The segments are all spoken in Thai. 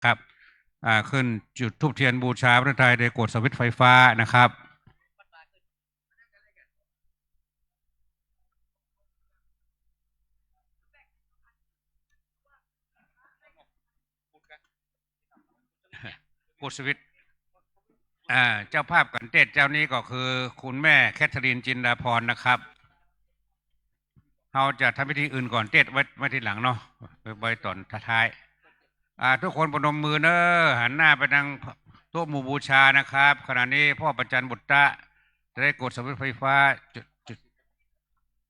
ครับขึ้นจุดธูปเทียนบูชาพระไตรโดยกดสวิตช์ไฟฟ้านะครับกดสวิตช์เจ้าภาพกันเทศเจ้านี้ก็คือคุณแม่แคทเธอรีนจินดาพรนะครับเราจะทำพิธีอื่นก่อนเทศไว้ทีหลังเนาะไว้ตอนท้ายทุกคนประนมมือเนอะหันหน้าไปทางโต๊ะหมู่บูชานะครับขณะนี้พ่อประจันบุตระจะได้กดสวิตช์ไฟฟ้า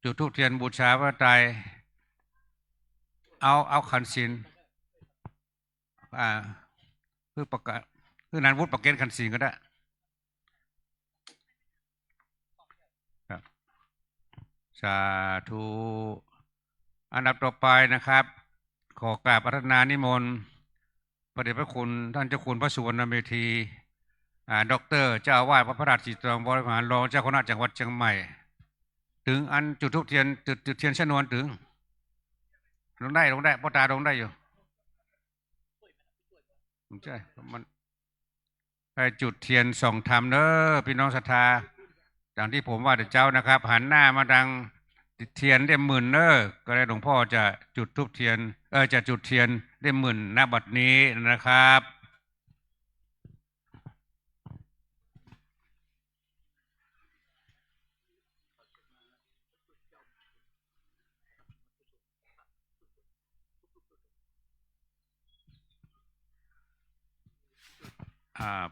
จุดธูปเทียนบูชาพระไตรเอาขันศีลคือประกาศคือนานวุฒิประเกณฑ์ขันศีลก็ได้ครับสาธุอันดับต่อไปนะครับขอกราบอาราธนานิมนต์พระเดชพระคุณท่านเจ้าคุณพระสุวรรณเมธีดร.เจ้าอาวาสวัดพระราชสีตองบริหารรองเจ้าคณะจังหวัดเชียงใหม่ถึงอันจุดธูปเทียนจุดเทียนชนวนถึงลงได้พ่อตาลงได้อยู่ใช่มันไปจุดเทียนส่องธรรมเนอะพี่น้องศรัทธาอย่างที่ผมว่าแต่เจ้านะครับหันหน้ามาดังเทียนได้หมื่นเนอะก็ได้หลวงพ่อจะจุดธูปเทียนจะจุดเทียนได้หมื่นณบัดนี้นะครับ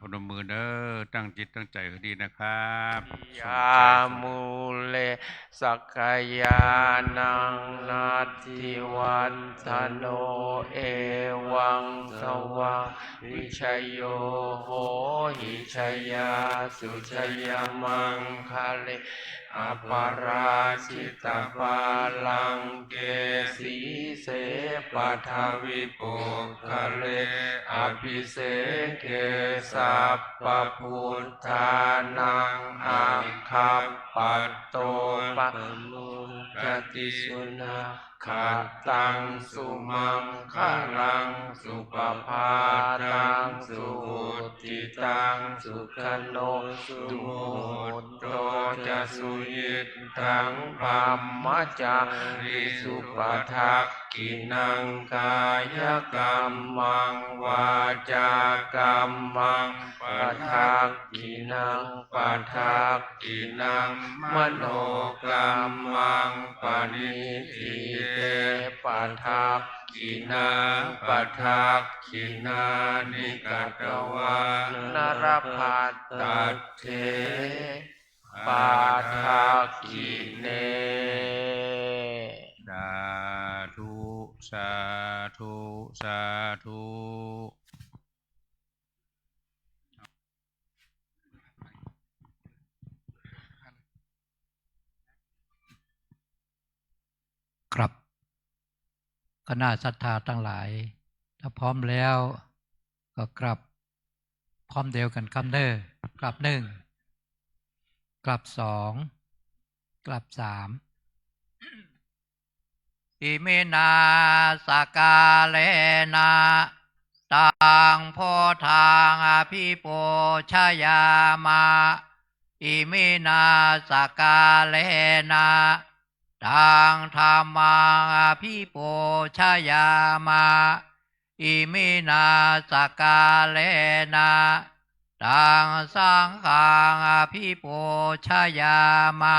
พนมมือเด้อตั้งจิตตั้งใจให้ดีนะครับยามูเลสักยานังนาทิวันธโนเอวังสวังวิชโยโหหิชยาสุชยมังคะเลอปาราชิตาปาลังเกสีเสปทาวิปุคะเลอภิเสเกสัพปพุทธานังอัคคัปปัตโตปะมุนจติสุนาขัดตังสุมังคลังสุปภาตังสุติตังสุขโนสุโหโตจะสุยิตตังพัมมจาริสุปทักกินังกายกรรมังวาจากรรมังปทักกินังปทักกินังมโนกรรมังปณิทิเตปทักกินาปทักกินานิกัตวานรพัตตัตเถปาทักกิเนสาธุสาธุสาธุครับคณะศรัทธาทั้งหลายถ้าพร้อมแล้วก็กลับพร้อมเดียวกันคำเด้อกลับหนึ่งกลับสองกลับสามอิมินาสกาเลนะตังโพธางอภิโปชยามาอิมินาสกาเลนะตังธรรมังอภิโปชยามาอิมินาสกาเลนะตังสังฆังอภิโปชยามา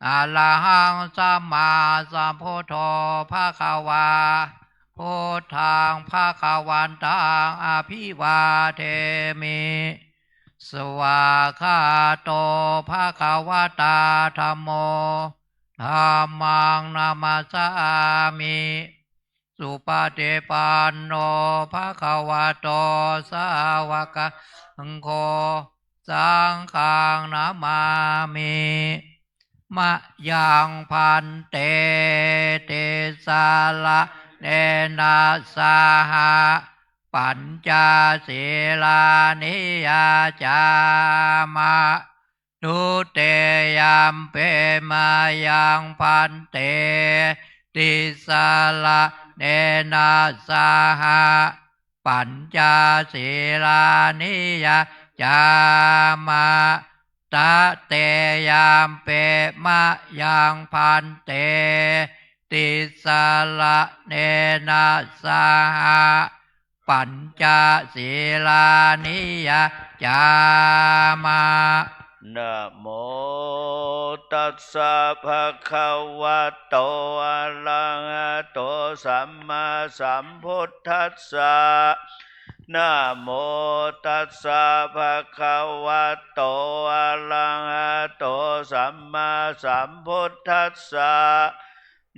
อะระหังสัมมาสัมพุทโธภะคะวาพุทธังภะคะวันตังอภิวาเทมิสวากขาโตภะคะวะตาธัมโมธัมมังนามัสสามิสุปฏิปันโนภะคะวะโตสาวกสังโฆสังฆังนามามิมะยังพันเตติสาละเนนะสาหะปัญจศีลานิยาจามะทุเตยัมเปมายังพันเตติสาละเนนะสาหะปั ปัญจศีลานิยาจามาตะเตยามเปมะยังพันเตติสาละเนนะสหปัญจศีลานิยาจามานะโมตัสสะภะคะวะโตอะระหะโตสัมมาสัมพุทธัสสะนะโมตัสสะภะคะวะโตอะระหะโตสัมมาสัมพุทธัสสะ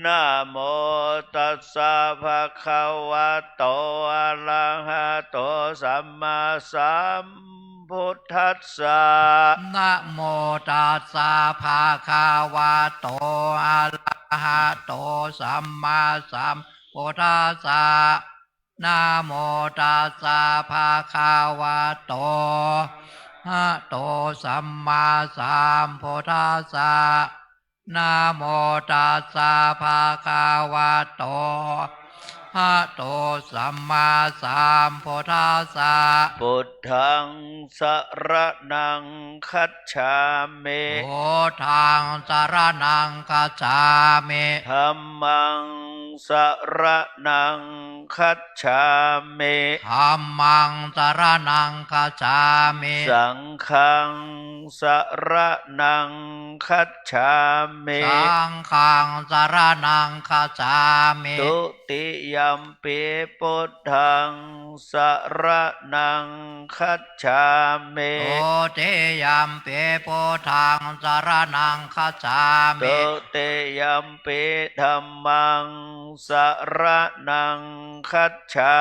นะโมตัสสะภะคะวะโตอะระหะโตสัมมาสัมพุทธัสสะนะโมตัสสะภะคะวะโตอะระหะโตสัมมาสัมพุทธัสสะนะโมตัสสะภะคะวะโตอะโตสัมมาสัมพุทธัสสะนะโมตัสสะภะคะวะโตอะโตสัมมาสัมพุทธัสสะพุทธังสรณังคัจฉามิ พุทธังสรณังคัจฉามิ ธัมมังสรณังคัจฉามิ ธัมมังสรณังคัจฉามิ สังฆังสรณังคัจฉามิ สังฆังสรณังคัจฉามิ ตุติยัมปิพุทธังสรณังคัจฉามิ โตติยัมปิพุทธังสรณังคัจฉามิ ตุติยัมปิธัมมังสรณังคัจฉา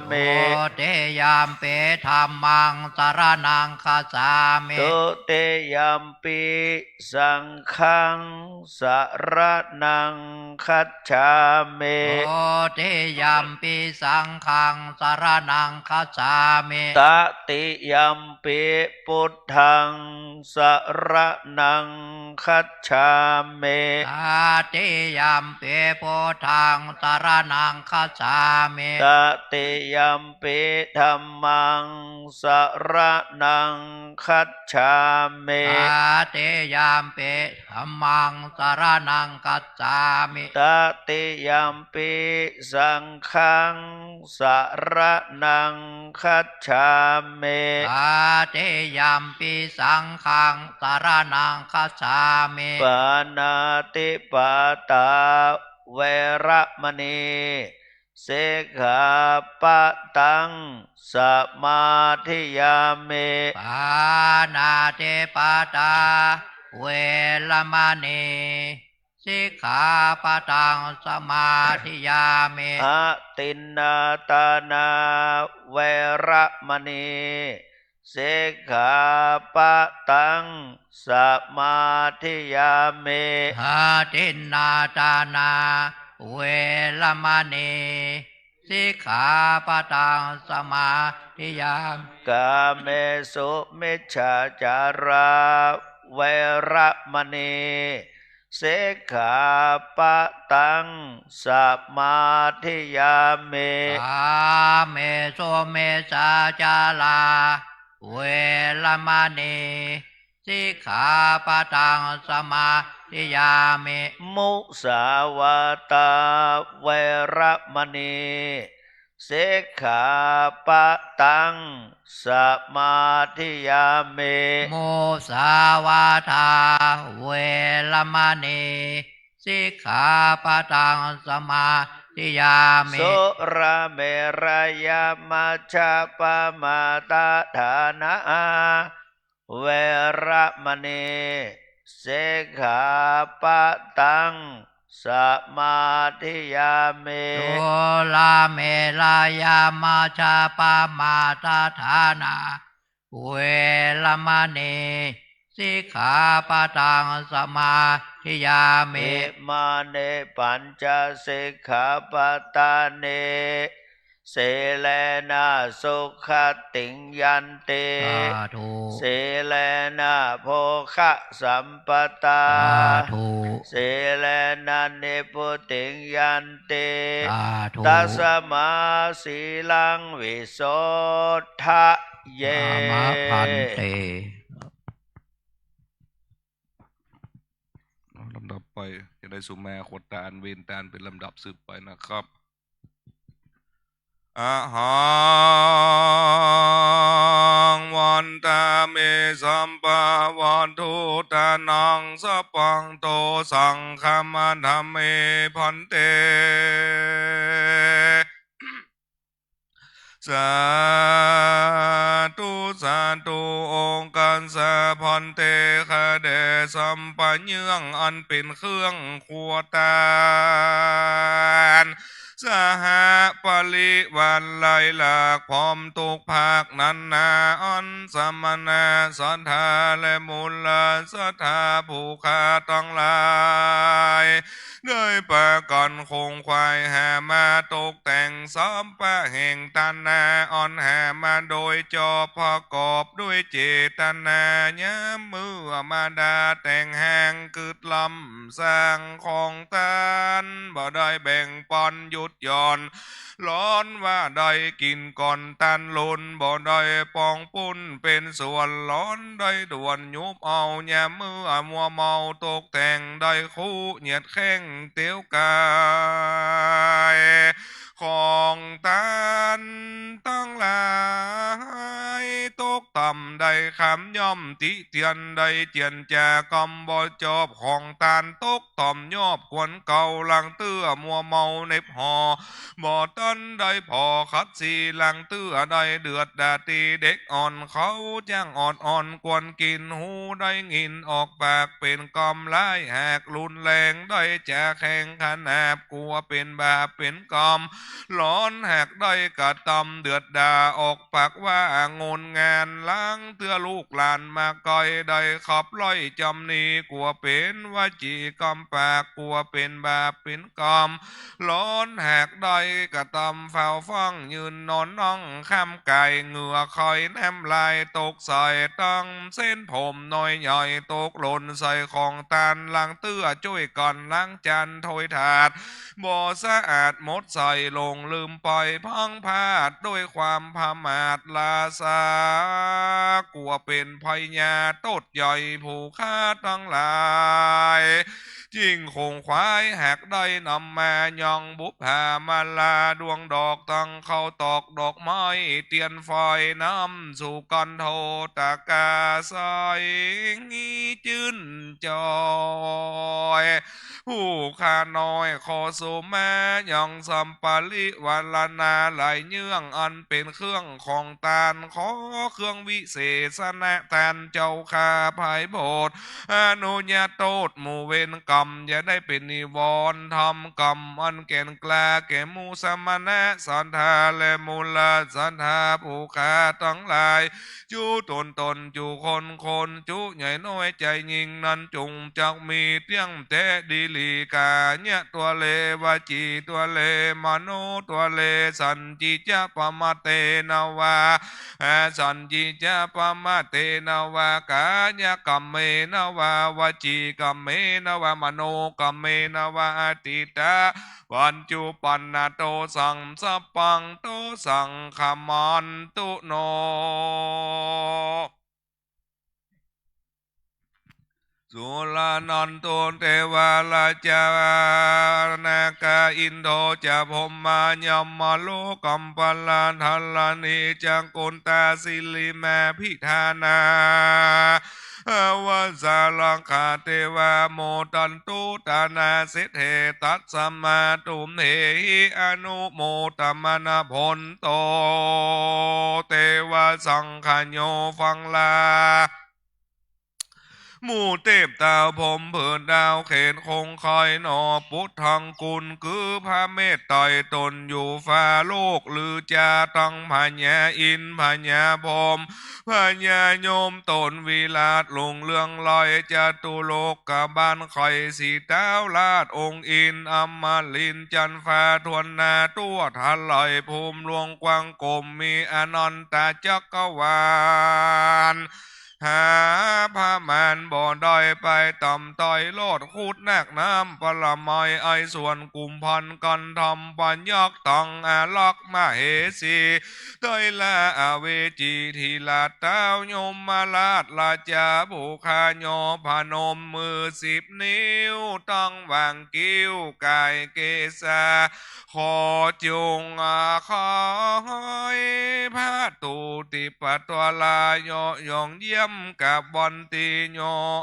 มิ โตติยัมปิธัมมังสรณังคัจฉามิ ตุติยัมปิสังฆังสรณังคัจฉามิ โตติยัมปิสังฆังสรณังคัจฉามิ ตติยัมปิพุทธังสรณังคัจฉามิ ตาติยัมปิพุทธังสรณังคัจฉามิ ตติยัมปิธัมมังสรณังคัจฉามิ ตาติยัมปิธัมมังสรณังคัจฉามิ ตติยัมปิสังฆังสรณังคัจฉามิ ตาติยัมปิสังฆังสรณังคัจฉามิ ปานาติปาตาเวระมณีสิกขาปะตังสมาธิยามิ ปานาติปาตาเวรมณีสิกขาปะทังสมาธิยามิ อะตินนาตานาเวระมณีสิกขาปะตังสมาธิยามิ หาตินนาตานาเวรมณีสิกขาปะทังสมาธิยามิ กาเมสุมิจฉาจาราเวระมณีสิกขาปะตังสมาธิยามิ กาเมโสเมสาจาลาเวรมณีสิกขาปะทังสมาธิยามิ มุสาวาตาเวระมณีสิกขาปะตังสมาธิยามิ โมสาวาทาเวรมณีสิกขาปะทังสมาธิยามิ สุราเมรยามัชฌะปมาตาฐานะเวระมณีสิกขาปะตังสมาธิยามิ สุลาเมลายามาชาปามาตาฐานาเวรมณีสิกขาปะทังสมาธิยามิ อิมาเนปัญจสิกขาปตาเน เสเลนะสุขติงยันติ สาธุ เสเลนะโภคะสัมปตา สาธุ เสเลนะนิพุติงยันติ สาธุ ตัสมาสีลังวิโสทะเย สามะพันเต ลำดับไปจะได้สุมาขดตาอันเวนตานเป็นลำดับสืบไปนะครับอะหังวันตาเมสัมปะวันทุตานังสัพพังโตสังฆมัธเมพันเต สาธุสาธุองค์การสะพันเตคะเดสัมปัญญังอันเป็นเครื่องครัวตานสหปริวันไลหลากพร้อมตุกภาคนันนาอันสมณะสัทธาและมูลสัทธาผู้ขาตั้งหลายได้ประกันคงควายแห่มาตกแต่งซ้อมปะแห่งตันนาอ่อนแห่มาโดยจอประกอบด้วยเจตนาย้ำมือมาดาแต่งแห่งกึดลำสร้างของตานบ่ได้แบ่งปันหยุดหย่อนร้อนว่าได้กินก่อนตันลุนบ่ได้ปองปุ้นเป็นส่วนร้อนได้ด่วนยุบเอาแย่มือมัวเมาตกแต่งได้คู่เหยียดแข้งเตี้ยวกายของตันต้องหลายตกต่ำได้คำย่อมติเตียนได้เจียนแจกำบ่จอบของตานตกต่ำยอบกวนเก่าหลังเตื้อมัวเมาในพอบ่ต้นได้พอคัดสีหลังเตื้อได้เดือดดาตีเด็กอ่อนเขาจ้างอ่อนกวนกินหูได้งินออกปากเป็นกำไล่แหกรุนแรงได้จะแข่งขนาบกลัวเป็นบาปเป็นกรรมร้อนแหกได้กระตำเดือดดาออกปากว่างนงานล้างเตื้อลูกหลานมาก่อยได้ขับร้อยจำนีกลัวเป็นวจีกรรมปากกลัวเป็นบาปเป็นกรรมร้อนแหกได้กระตำเฝ้าฟังยืนนอนน้องข้ามไก่เหงื่อคอยแนมลายตกใส่ตั้งเส้นผมน้อยใหญ่ตกหล่นใส่ของตานล้างเตื้อช่วยก่อนล้างจานถ้วยถาดบ่สะอาดหมดใส่ลงลืมปล่อยพังพาดด้วยความพมาทลาสากลัวเป็นพญาตดใหญ่ผู้ฆ่าทั้งหลายจิงคงควายแหกได้นำมายองบุพหามาลาดวงดอกตั้งเข้าตอกดอกไม้เตียนไฟน้ำสู่กันโทตากาใสงี้จื้นจอยผู้ข้าน้อยขอสุมายองสัมปาลิวาลนาไหลเยื่องอันเป็นเครื่องของตานขอเครื่องวิเศษนะแทนเจ้าข้าภายโบสถ์อนุญาโตษหมู่เวรกรรมอย่าได้เป็นนิวรณ์ทำกรรมอันแก่นกล้าแก่มูสมณะสันทาและมูลสันทาผู้ข้าทั้งหลายจูตนจูคนจูใหญ่น้อยใจยิงนั้นจงจักมีเตียงเตดีลีกาเนี่ยตัวเลวจีตัวเลมโนตัวเลสันจิจะปมาเตนาวาสันจิจะปมาเตนาวากายกรรมเมนาวาวจีกรรมเมนาวามโนกรรมเมนาวาติตาวันจุปันนาโตสังสัพพังโตสังขมันตุโนสุลานันตุเทวาลาจานากาอินโทจะพมมายมมาโลกัมปลาทัลลานิจังกุนตาสิลิแมพิธานา วะสาลังคาเทวาโมตันตุตานาเสเทตัสสมาตุมเหหิอนุโมตมนาพนโตเทวสังขโยฟังลา หมู่เทพดาวผมเผินดาวเขตคงคอยหนอพุทธังกุลคือพระเมตไตรตนอยู่ฟ้าโลกหรือจะต้องพญาอินพญาพรหมพญาโยมตนวิลาศลงเรื่องลอยจตุโลกกบาลคอยสีเท้าลาดองค์อินอมลินจันฟ้าทวนนาตัวทันลอยภูมิหลวงกว้างกลมมีอนันตจักรวาลหาพระมานบ่อดอยไปต่ำต้อยโลดคูดนักน้ำปละไมไอส่วนกลุ่มพันกันทำปัญญอกตังอาลักมาเหสีต้อยละอาเวจีทีลาเต้ายมมาลาดลาจาบุคาโยพนมมือ10 นิ้วต้องวางกิ้วกายเกษาขอจงคอยพระตูติปัตวลายยองเยี่ยมกับวันตีโย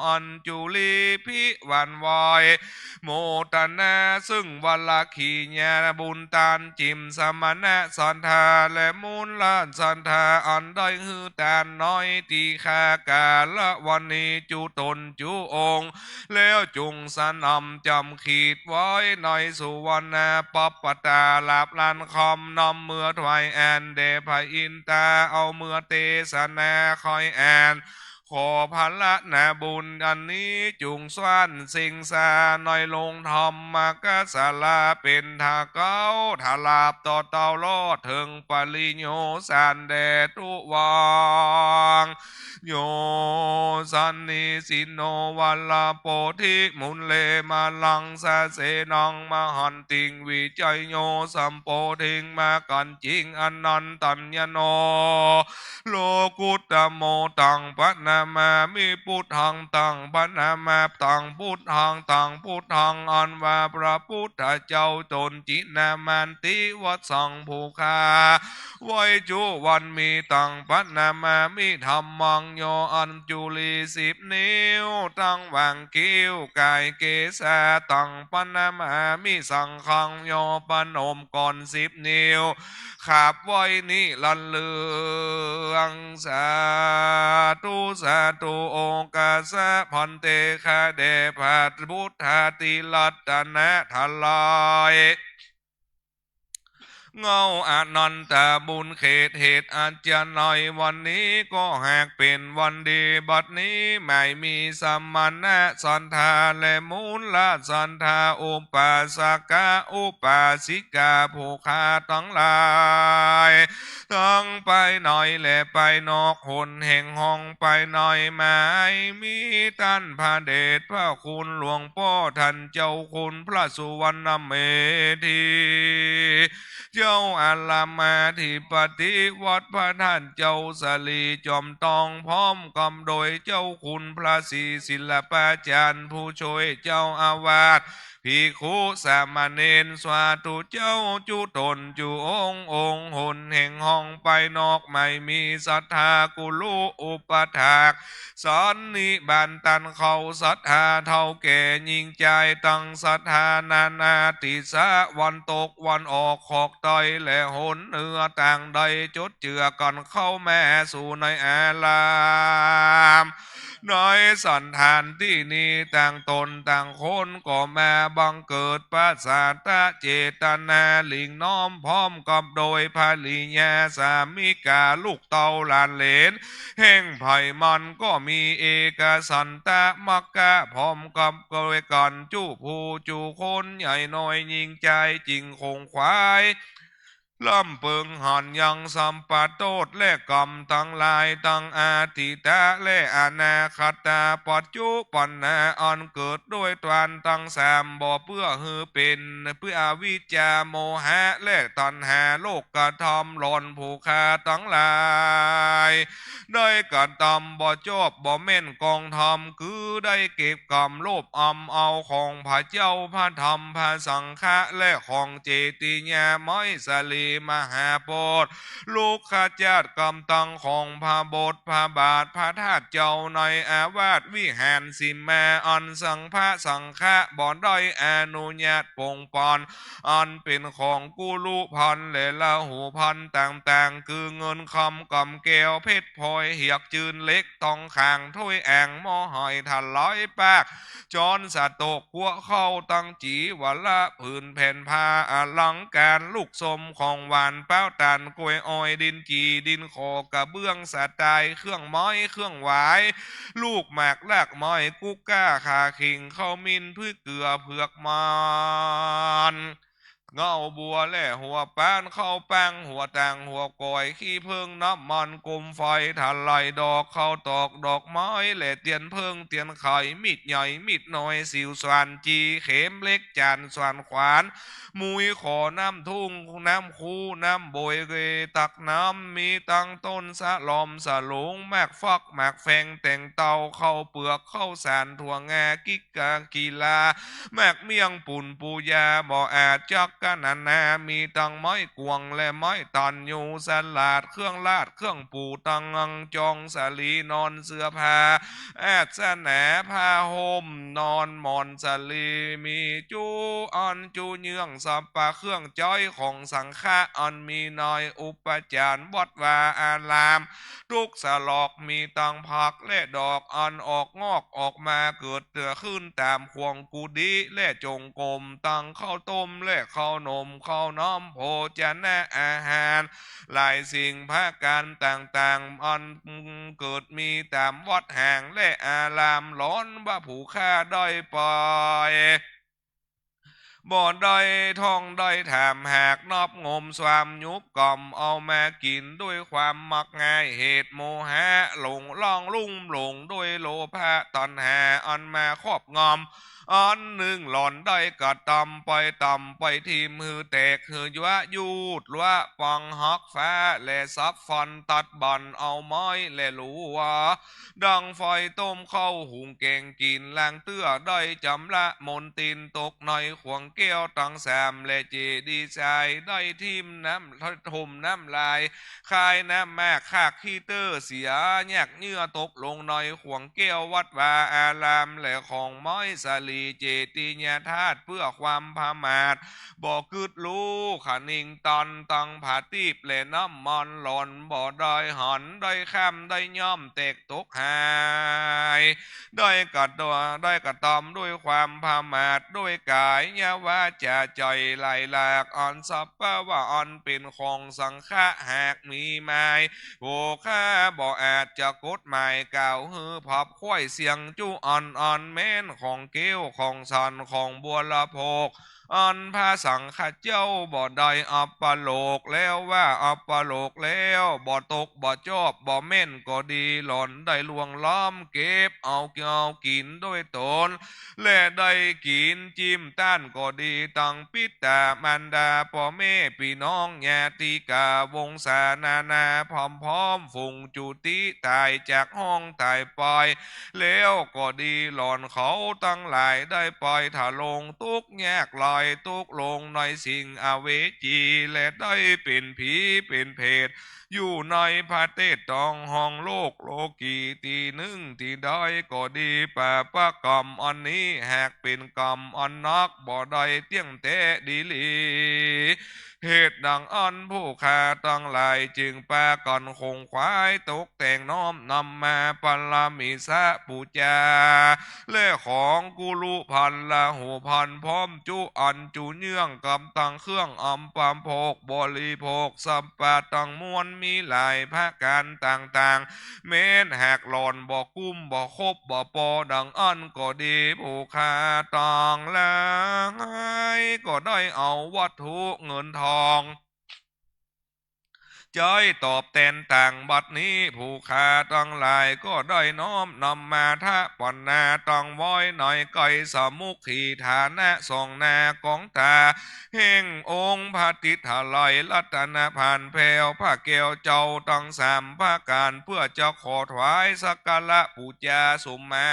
อัญจุลีพิวันวอยโมตนาซึ่งวัลขีญาบุญตานจิมสมณะสันทาและมูลลานสันทาอันได้ฮือตานน้อยตีคากาละวันนี้จุตนจุองค์แล้วจุงสนำจำขีดไว้ในสุวรรณปปตาลาบลานคอมนำเมื่อถวายแอนเดพระอินตาเอาเมื่อเตสนาคอยแอนขอพละนาบุญอันนี้จุงสวรรค์สิงสาหน่อยลงธรรมมากสาลาเป็นทาเก้าทาลาบต่อเต่าลอดถึงปริโยสานแดตุวังโยสันนิสิโนวัลลาโปธิมุนเลมาลังสาเสนังมหันติงวิจัยโยสัมโปธิงมากันจิงอนันตัญญโนโลกุตโมตังปนามามิพุทธังตังปนามาตังพุทธังตังพุทธังอันว่าพระพุทธเจ้าตนจินามันติวัดสังภูคาไว้จุวันมีตังปนามามิธรรมังโยอัญจุลี10 นิ้วตั้งวางกิ้วกายเกษาตังปนามามิสังขังโยปนมก่อน10 นิ้วขาบไว้นี่ลันเลืองสาธุสาธุโอกาสะพันเตคาเดพัทพุทธาติลัตนะทลายเงาอนันตบุญเขตเหตุอาจารย์หน่อยวันนี้ก็หากเป็นวันดีบัดนี้ไม่มีสมณะสันทาและมูลละสันทาอุปาสกะอุปาสิกาผู้คาทั้งหลายต้องไปหน่อยและไปนอกหนแห่งห้องไปหน่อยไม่มีท่านพระเดชพระคุณหลวงพ่อท่านเจ้าคุณพระสุวรรณเมธีเจ้าอาลามาธิปฏิวัดพระท่านเจ้าสลีจอมตองพร้อมกำโดยเจ้าคุณพระศรีศิลปาจารย์ผู้ช่วยเจ้าอาวาสภิกขุสามเณรสวาธุเจ้าจุตนจุองค์หนแห่งห้องไปนอกไม่มีศรัทธากุลุอุปถากสอนนิบันตันเขาศรัทธาเท่าแก่ยิ่งใจตั้งศรัทธานานาติสะวันตกวันออกขอกต่อยและหนเนื้อต่างใดจดเจือกันเข้าแม่สู่ในอาลามน้อยสันทานที่นี้ต่างตนต่างคนก็มาบังเกิดปัสสาตะเจตนาหลิงน้อมพร้อมกับโดยภริยาสามิกาลูกเต่าหลานเหลนแห่งไผ่มันก็มีเอกสันตะมักกะพร้อมกับโดยกันจูผู้จูคนใหญ่น้อยยิ่งใจจริงคงควายล่ำเปิงหันยังสัมปะโตดและกรรมทั้งหลายทั้งอาทิตะและอนาคตาปัจจุปันนาอันเกิดด้วยตวันทั้งสามบ่เพื่อฮือเป็นเพื่ออวิชชาโมหะและตัณหาโลกกระทำหลอนผู้คาทั้งหลายได้กระทำบ่จบบ่แม่นกองธรรมคือได้เก็บกรรมโลภอำเอาของพระเจ้าพระธรรมพระสังฆะและของเจติญาไม้สลี มหาโพธิ์ลูกขจาดกำตังของพระบทพระบาทพระธาตุเจ้าในอาวาสวิหารสิแม่อันสังพระสังฆะบ่ได้อนุญาตปงปอนอันเป็นของกุลุพันและละหูพันต่างๆคือเงินคำกำแก้วเพชรพลอยเหียกจืนเล็กตองข่างถ้วยแองหม้อหอยทันร้อยปากจอนสะตกกัวเข้าตั้งจีวันละผืนแผ่นผ้าอลังการลูกสมของหวานเป้าตันกล้วยอ้อยดินจีดินโคกระเบื้องสะตายเครื่องไม้เครื่องหวายลูกหมากลากไม้กุ๊กก้าขาขิงข้าวมินพืชเกลือเผือกมันเงาบัวและหัวแป้นเข้าแป้งหัวแตงหัวก้อยขี้เพิ่งน้ำมันกุมไฟทันไหลดอกเข้าตอกดอกไม้และเตียนเพิ่งเตียนไข่มีดใหญ่มีดน้อยสิวสวนจีเข็มเล็กจานสวนขวานมุยขอน้ำทุ่งน้ำคูน้ำโบยเกตักน้ำมีตั้งต้นสะลอมสะหลงแมกฟักแมกแฟงแต่งเตาเข้าเปลือกเข้าสารถั่วงากิกกากีฬาแมกเมียงปุ่นปูยาบ่ออาจจักกันนามีตังไม้กวงและไม้ตันอยู่สลัดเครื่องลาดเครื่องปูตังงังจองสาลีนอนเสื้อผ้าแอดสแหนผ้าห่มนอนหมอนสาลีมีจูอันจูเยื่องสับปะเครื่องจ้อยของสังฆะอันมีน้อยอุปจารวัดวาอารามทุกสลอกมีตังผักและดอกอันออกงอกออกมาเกิดเตือขึ้นตามควงกุดีและจงกรมตังข้าวต้มและข้าวนมข้าวน้ำโภชนะอาหารหลายสิ่งภาการต่างๆอันเกิดมีตามวัดแห่งและอารามล้อนบ่ผูค่าด้อยปล่อยบ่อด้อยท่องด้อยถามหากนอบงมสวามยุบกล่อมเอามากินด้วยความมักง่ายเหตุโมหะหลงล่องลุ่มหลงด้วยโลภะตัณหาอันมาครอบงอมอันหนึ่งหล่อนได้กระตำไปทีมือแตกหือยวะยูดวะปังฮักฟ้าและซับฟันตัดบันเอาไม้และหลัวดังไฟต้มเข้าหุงแกงกินแรงเตื้อได้จำละมนตินตกในขวงแก้วตังแซมและเจดีใจได้ทิมน้ำทมน้ำลายคายน้ำแม่คากขี้เตอร์เสียแยกเนื้อตกลงในขวงแก้ววัดวาอารามและของไม้สาลีเจติญาธาตุเพื่อความพามาดบ่กึดรู้ขานิงตอนตังผาตีบและน้ำมันหล่อนบ่ได้หันได้ข้ามได้ย่อมแตกตกหายได้กัดตัวได้กระตอมด้วยความพามาดด้วยกายยาวาจาใจไหลหลากอ่อนสับปะว่าอ่อนเป็นของสังฆะหากมีไม้โภค่าบ่อาจจะกฎหมายกล่าวฮือพับค่อยเสียงจูอ่อนแม่นของเกี้ยวของสันของบัวละโพกอันพระสังฆเจ้าบ่ได้อัปปโลกแล้วว่าอัปปโลกแล้วบ่ตกบ่จอบบ่เม่นก็ดีหล่อนได้ลวงล้อมเก็บเอากินด้วยตนและได้กินจิ้มต้านก็ดีตั้งปิตามันดาพ่อแม่พี่น้องญาติกาวงศานาพร้อมฟุงจุติตายจากห้องตายไปแล้วก็ดีหล่อนเขาตั้งหลายได้ปล่อยถาลงทุกแยกลอยทุกลงในสิ่งอเวจีและได้เป็นผีเป็นเพศอยู่ในพระเทศตองห้องโลกโลกีตีหนึ่งตีได้ก็ดีป่าปะกรรมอันนี้หากเป็นกรรมอันนักบ่ได้เตี้ยงเตะดีลีเหตุดังอันผู้ขาตั้งหลายจึงปาก่อนคงควายตกแต่งน้อมนำมาปัลามิสะปูจาและของกุลุพันละหูพันพร้อมจุอันจุเนื่องกำตังเครื่องอำปามโภคบริโภคสัมปะตังมวลมีหลายภาการต่างๆเม้นหากหลอนบ่กุ้มบ่คบบ่ปอดังอันก็ดีผู้ขาต่างแล้วก็ได้เอาวัตถุเงินทอง จ้อยตอบแทนต่างบัดนี้ผู้ขาตั้งหลายก็ได้น้อมนำมาทะปอนนาต้องไว้หน่อยก่อยสมุขขีฐานะส่องนากองตาเฮ่งองค์พระติถลอยรัตนผ่านแผวพระเกวเจ้าต้องสามพระการเพื่อจะขอถวายสักการะปูจาสุมา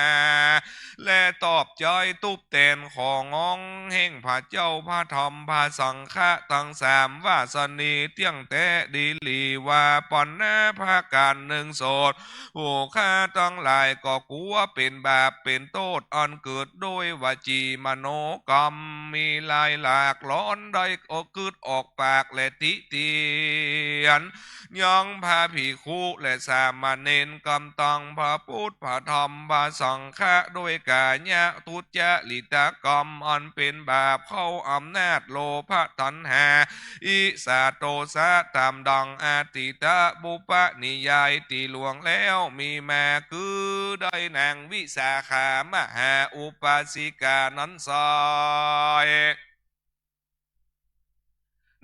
และตอบจ้อยตุบเตนขององเฮ่งพระเจ้าพระธรรมพระสังฆะตั้งสามวาสนีเตียงแต่ดีลีว่าปอนหน้าพระการหนึ่งโสดผู้ข้าตั้งหลายก็กลัวเป็นบาปเป็นโทษอันเกิดโดยวจีมโนกรรมมีลายหลากล้อนได้ก็กึดออกปากและติเตียนย่องพาผีคู่และสามเณรกำตังพระพุทธพระธรรมพระสังฆะด้วยกาญะทุจริตกรรมอันเป็นบาปเข้าอำนาจโลภะตัณหาอิสาโตสะตามดังอาติตะบุปนิยายตีหลวงแล้วมีมาคือได้นางวิสาขามหาอุปาสิกานั้นซอย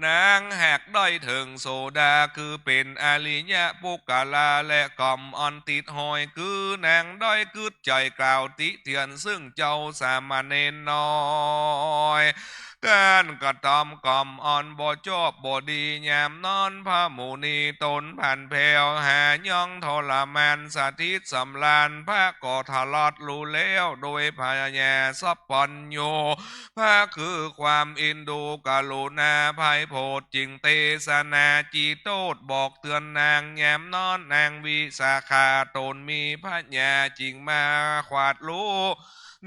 นางแหกได้ถึงโสดาคือเป็นอริยะปุกลาและกรรมอันติดหอยคือนางได้กึดใจกล่าวติเตียนซึ่งเจ้าสามเณรน้อยการกระทำกรรมอันบ่ชอบบ่ดียามนอนพระมุนีตนผ่านแผ่วหาย่องทรมานสาธิตสำลานพระก่อทลอดรู้แล้วโดยพยายาสัพปัญโยพระคือความอินดูกรุณาภัยโพดจิงเตสนาจีโตดบอกเตือนนางแยมนอนนางวิสาขาตนมีพระญาจริงมาขวาดรู้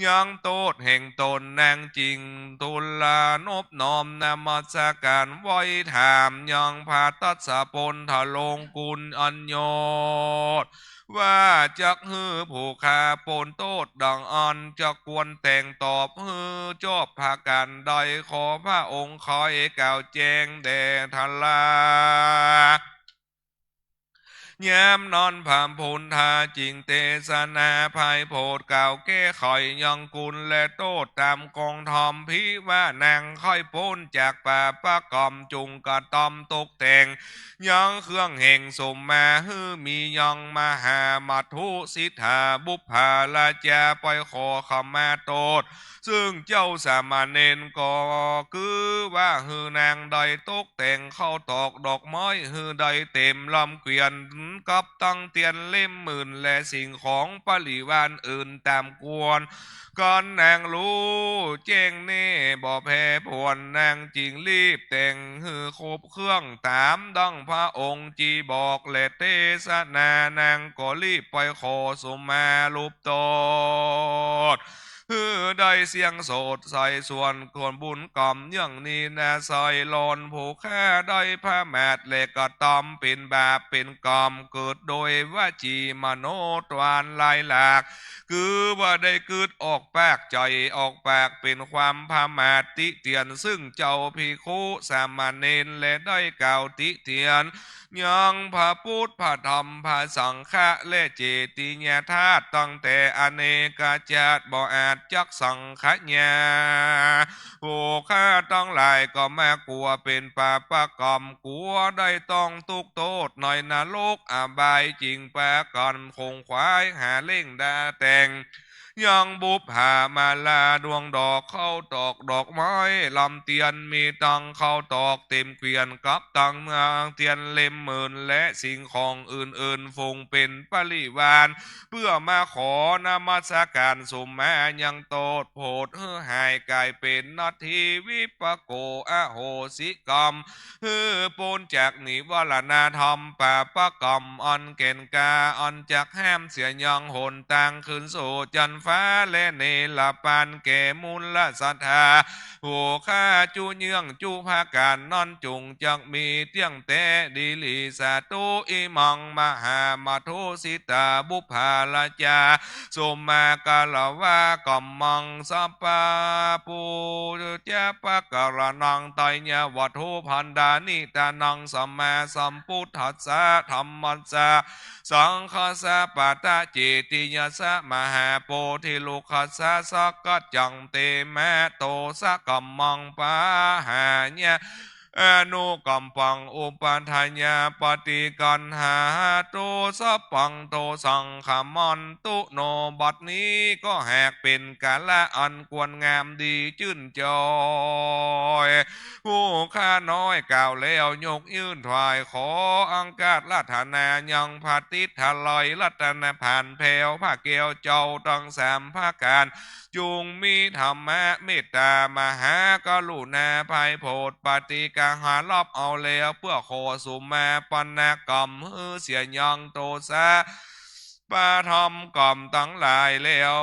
ยังโตดแห่งตนนางจริงตุลานบน้อมนมัสการไว้ถามยังพาตัสสะปนทะลงกุลอัญโยตว่าจักฮือผู้ขาปนโตดดังอันจะกวนแต่งตอบฮือจอบภาการใดขอพระองค์คอยกล่าวแจ้งแด่ทลายามนอนผามพุนทาจิงเตสนาภายโพดเก่าแก้ไขยังกุลและโตดตามกองทอมพิว่านางค่อยพ้นจากป่าปะกอมจุงกระตอมตกแต่งยังเครื่องแห่งสมมาฮือมียังมหามัทุสิทธาบุพภาลาจาปล่อยขอขมาโตดซึ่งเจ้าสามเณรก็คือว่าฮือนางใดตกแต่งเข้าตอกดอกไม้ฮือใดเต็มลำเกวียนกับตั้งเตียนเล่มหมื่นและสิ่งของปริวานอื่นตามกวนก่อนนางรู้แจ้งเน่บ่แพ้ผวนนางจริงรีบแต่งฮือครบเครื่องตามดังพระองค์จีบอกและเทศนานางก็รีบไปขอสมมาลุปโตดได้เสียงโสดใส่ส่วนคนบุญกรรมอย่างนี้นะใส่ลอนผู้ค่าได้พระแมดเล็กกระตอมเป็นบาปเป็นกรรมเกิดโดยวาจีมโนตวานลายหลากคือว่าได้เกิดออกปากใจออกปากเป็นความพามาติเตียนซึ่งเจ้าภิกขุสามเณรและได้กล่าวติเตียนยังพระพุทธพระธรรมพระสังฆะและเจติญาธาตุตั้งแต่อเนกาจาตบ่อาจจักสังขญาผู้ข้าต้องหลายก็มากลัวเป็นปาปกรรมกลัวได้ต้องทุกโทษหน่อยนรกอบายจริงปากันคงควายหาเล่งดาแต่งยังบุพหามาลาดวงดอกเข้าตอกดอกไม้ลำเตียนมีตังเข้าตอกเต็มเกวียนกับตังเมืองเตียนเล่มหมื่นและสิ่งของอื่นๆฟงเป็นปริวานเพื่อมาขอนมัสการสมมายังโตดโพดหายกลายเป็นนาทีวิปโกอโหสิกรรมปนจากนิวรณธรรมปาปกรรมอันเก่นกาอันจากแห้มเสียยังหนต่างขึ้นสู่จันฟ้าและเนลปานแก่มูลศรัทธาผู้ข้าจูเยื่องจูภาการนอนจุงจักมีเตียงแต่ดีลีสาตุอิมังมหามาทุสิตาบุพาลาจาสมมากาลวะกัมมังสัปปะปูเจปะกรนังไตญวัตถุพันดานิตานังสัมมาสัมพุทธัสสะธรรมัสสะสังฆสะปะตะเจติยสะมหาโพธิลุคัสสะสักกัจจังเตมะโตสะกัมมังปะหาญะ อนุกัมปังอุปัฏฐายาปฏิกันหาตุสัพพังโตสังขมันตุโนบัดนี้ก็แหกเป็นกาละอันควรงามดีชื่นจอยผู้ข้าน้อยกล่าวแล้วยกยื่นถวายขออังกาศลัทนายังพาติทลอยลัตนาผ่านแผวผ้าเกลียวเจ้าต้องสามภาการจุงมีธรรมะเมตตามหากรุณาภัยโพดปฏิกาหารอบเอาแล้วเพื่อขอสุมาปันนกรรมฮือเสียยังโตสะปาทอมกล่อมตั้งหลายแล้ว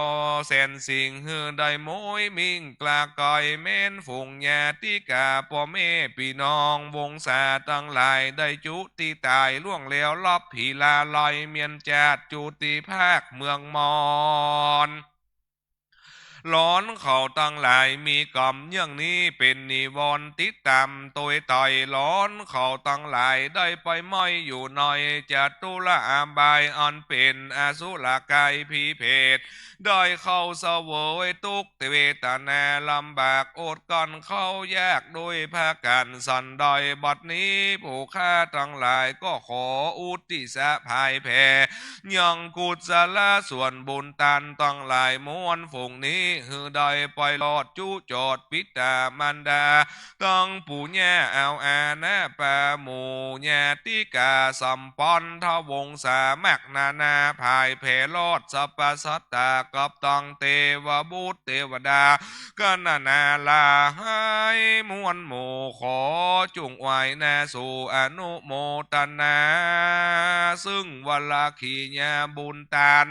เส้นสิ่งฮือได้มวยมิ่งกลาก่อยเม้นฝุงญาติกาพ่อแม่พี่น้องวงศาตั้งหลายได้จุติตายล่วงแล้วรอบผีลาลอยเมียนจาดจุติภาคเมืองมอนร้อนเขาตั้งหลายมีกรรมอย่างนี้เป็นนิวรณ์ติดตามตัวต่อยร้อนเขาตั้งหลายได้ไปไม่อยู่หน่อยจะตุละอาบายอันเป็นอสุรกายผีเพศได้เข้าเสวยทุกเวทนาลำบากอดกันเข้ายากโดยภาการสันดอยบัดนี้ผู้ฆ่าทั้งหลายก็ขออุทิศภายแผ่ยังกุศลส่วนบุญตันตั้งหลายมวลฝูงนี้ฮือได้ปล่อยลอดจูจอดปิตามันดาตั้งปู่ย่าเอาอาณาปาหมู่ญาติกาสัมปันทวงศามักนานาภายเพลอดสัพพสัตตากับตังเทวบุตรเทวดากันนาลาให้มวลหมู่ขอจุงไว้นาสู่อนุโมทนาซึ่งวลาขีญาบุญตาน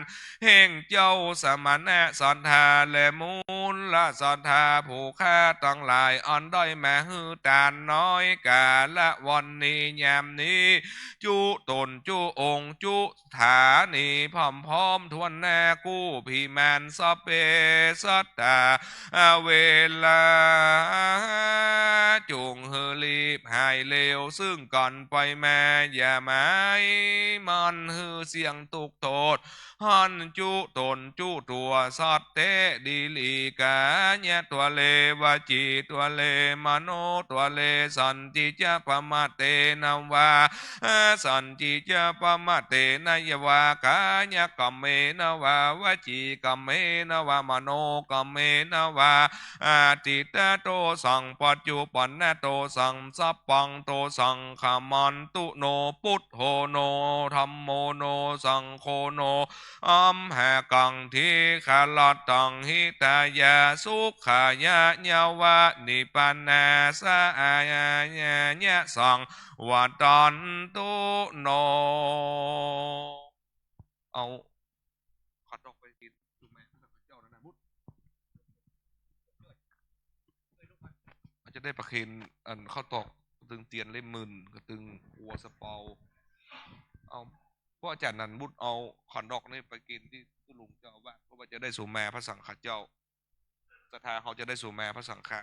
แห่งเจ้าสมณะสันธาและมูลละสันธาผู้ฆ่าตั้งหลายอันได้มาฮือตานน้อยกาละวันนี้ยามนี้จุตนจุองค์จุฐานีพร้อมพร้อมทวนแน่กู้พิมานสัพเพสัตตาเวลาจุงเฮลีบหายเลวซึ่งก่อนไปมาอย่าหมายมันฮือเสียงตุกโทษหันจุตนจุตัวสัตเตดีลีกาญะตัวเลวจีตัวเลมโนตัวเลสันติจะปมาเตนวาสันติจะปมาเตนยวากาญะกัมเมนวาวจีกัมเมนวามโนกัมเมนวาอาติตะโตสังปัจจุปันนโตสังสัพพังโตสังขมันตุโนพุทโธโนธัมโมโนสังโฆโนอัมหะกังทิขลัตตังหิตายาสุขายะญาวะนิปันนาสะอายะญะสังวัตันตุโนเอาขัดออกไปกินถูกไหมพระเจ้านะมุดอาจจะได้ประเคนอันข้าวตอกตึงเตียนเล่มมื่นกระตึงหัวสเปาเอาเพราะอาจารย์นันมุดเอาขันดอกนี่ไปกินที่ตุลุงเจ้าว่าเพราะว่าจะได้สู่แม่พระสังฆเจ้าศรัทธาเขาจะได้สู่แม่พระสังฆะ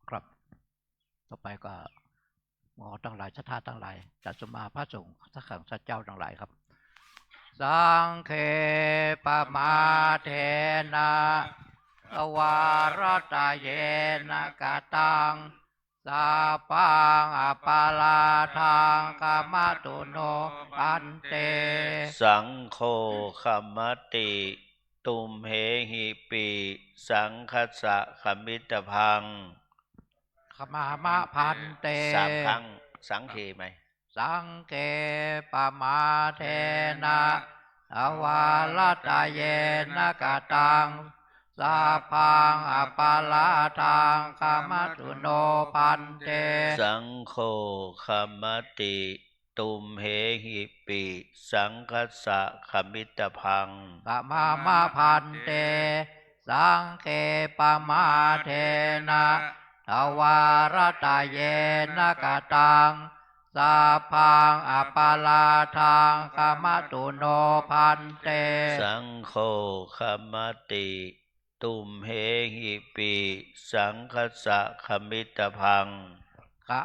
ครับต่อไปก็หมอทั้งหลายชาติทั้งหลายจัดสมาพระสงฆ์สักขังสัจเจ้าทั้งหลายครับสังเคปมาเทนะวารตาเยนะกะตังสาปังอปาลาทังกามตุโนปันเตสังโฆขมติตุมเหหิปิสังคัสสะขมิตพังขมามะพันเต3 ครั้งสังเคไหมสังเกปมาเทนะอวาลตาเยนะกะตังสาพังอปาลาทังกามตุโนพันเตสังโฆขมติตุมเหหิปิสังคัสสะขมิตพังขมามะพันเตสังเกปมาเทนะทวารตาเยนะกะตังสาพังอปาลาทังกามตุโนพันเตสังโฆขมติ ตุมเหหิปิสังคสะขมิตพัง กะ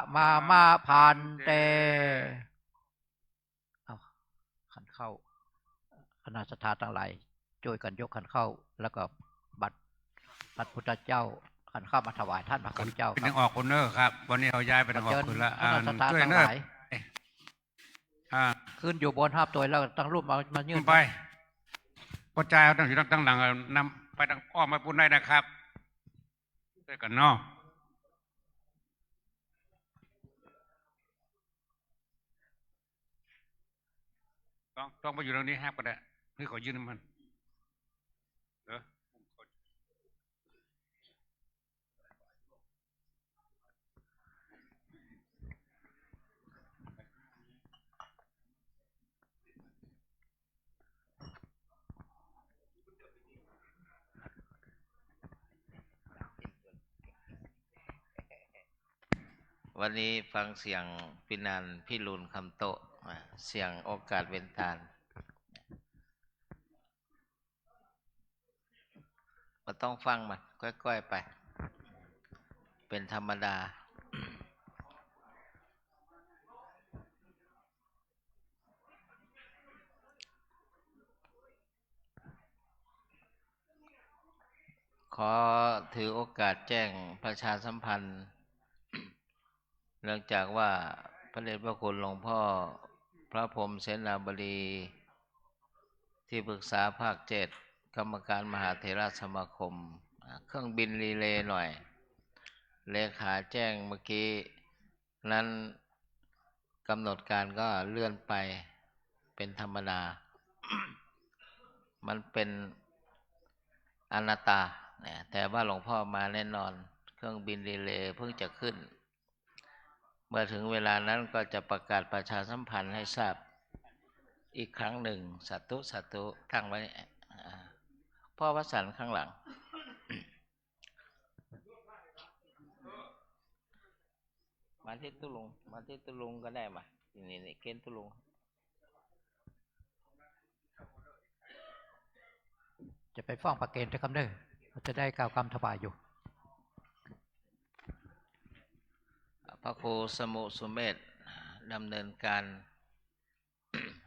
มาพันเตเอาขันเข้าคณะสัทธาทั้งหลายช่วยกันยกขันเข้าแล้วก็บัตรพระพุทธเจ้าขันเข้ามาถวายท่านพระคุณเจ้า เป็น ครั ทางออกคนเนอร์ครับ วันนี้เราย้ายไปทางออก เชิญ คนละ คณะสัทธา ช่วย ทั้ง เน ห อร์ ลาย ขึ้น ขึ้นอยู่บนห้าตัวแล้วตั้งรูปมายื่น ไปพอจ่ายเอาตั้งอยู่ตั้งหลังนำไปทางอ้อมมาปุ่นได้นะครับด้วยกันเนาะต้องไปอยู่ตรงนี้แฮปก็ได้นี่ขอยืนมันเด้อ วันนี้ฟังเสียงพินันพิรุณคำโตะเสียงโอกาสเวนทานก็ต้องฟังมันค่อยๆไป เป็นธรรมดา ขอถือโอกาสแจ้งประชาสัมพันธ์ เนื่องจากว่าพระเดชพระคุณหลวงพ่อพระพรหมเสนาบดีที่ปรึกษาภาค7กรรมการมหาเถรสมาคมเครื่องบินรีเลย์หน่อยเลขาแจ้งเมื่อกี้นั้นกำหนดการก็เลื่อนไปเป็นธรรมดา มันเป็นอนัตตาเนี่ยแต่ว่าหลวงพ่อมาแน่นอนเครื่องบินรีเลย์เพิ่งจะขึ้นเมื่อถึงเวลานั้นก็จะประกาศประชาสัมพันธ์ให้ทราบอีกครั้งหนึ่งสาธุตั้งไว้พ่อวสันต์ข้างหลัง มาที่ตุลุงก็ได้มานี่เกณฑ์ตุลุงจะไปฟ้องประเกณฑ์จะคำเด้อเราจะได้กล่าวคำถวายอยู่ พระครูสมุสุเมธดำเนินการ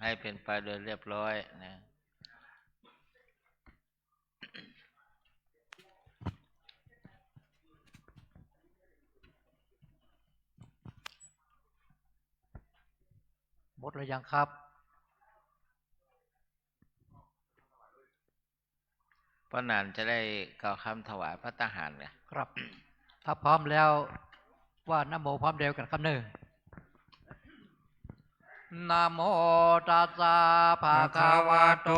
ให้เป็นไปโดยเรียบร้อยนะหมดหรือยังครับป้านานจะได้กล่าวคำถวายพระทหารไงครับ ถ้าพร้อมแล้วว่านะโมพร้อมเดียวกันคำหนึ่งนะโมตัสสะภะคะวะโต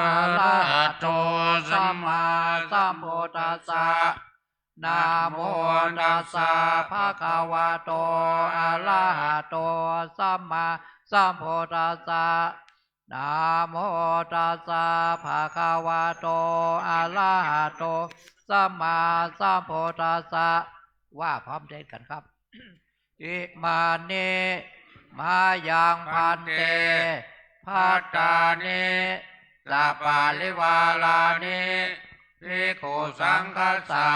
อะระหะโตสัมมาสัมพุทธัสสะนะโมตัสสะภะคะวะโตอะระหะโตสัมมาสัมพุทธัสสะนะโมตัสสะภะคะวะโตอะระหะโตสัมมาสัมพุทธัสสะว่าพร้อมเดียวกันครับ อิมานิมายังพันเตภัตตานิสัปปาลิวาลานิภิกขุสังฆสะ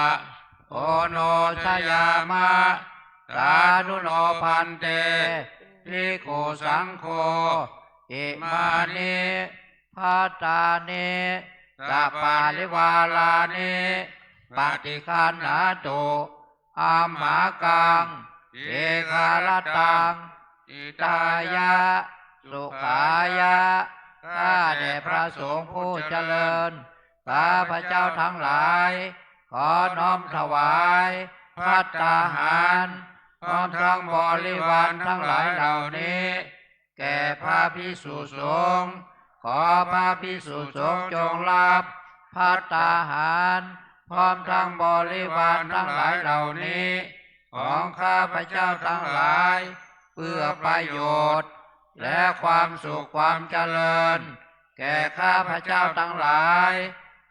โอโนชยามะสาธุโนพันเตภิกขุสังโฆอิมานิภัตตานิสัปปาลิวาลานิปฏิคันหาตุอามากังเอคารตังอิตายะสุขายะข้าแต่พระสงฆ์ผู้เจริญข้าพระเจ้าทั้งหลายขอน้อมถวายภัตตาหารพร้อมทั้งบริวารทั้งหลายเหล่านี้แก่พระภิกษุสงฆ์ขอพระภิกษุสงฆ์จงรับภัตตาหารพร้อมทั้งบริวารทั้งหลายเหล่านี้ของข้าพระเจ้าทั้งหลายเพื่อประโยชน์และความสุขความเจริญแก่ข้าพระเจ้าทั้งหลาย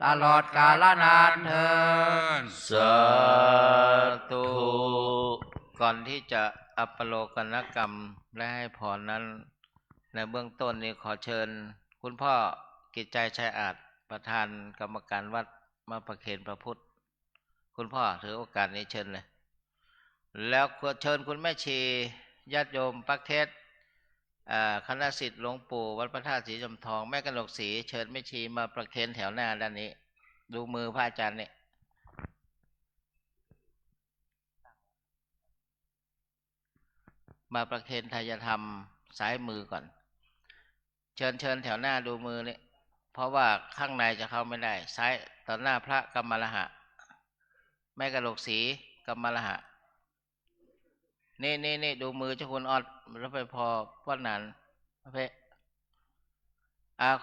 ตลอดกาลนานเทิน สาธุก่อนที่จะอัปโลกนกรรมและให้พรนั้นในเบื้องต้นนี้ขอเชิญคุณพ่อกิจใจชัยอาจประธานกรรมการวัด มาประเคนพระพุทธคุณพ่อถือโอกาสนี้เชิญเลยแล้วเชิญคุณแม่ชีญาติโยมปักเทศคณะศิษย์หลวงปู่วัดพระธาตุศรีจอมทองแม่กนกศรีเชิญแม่ชีมาประเคนแถวหน้าด้านนี้ดูมือพระอาจารย์เนี่ยมาประเคนทายธรรมซ้ายมือก่อนเชิญแถวหน้าดูมือนี่เพราะว่าข้างในจะเข้าไม่ได้ซ้ายต่อหน้าพระกัมมลหะแม่กนกศรีกัมมลหะนี่ดูมือเจ้าคุณออดแล้วไปพอวัดนั้นพระเพ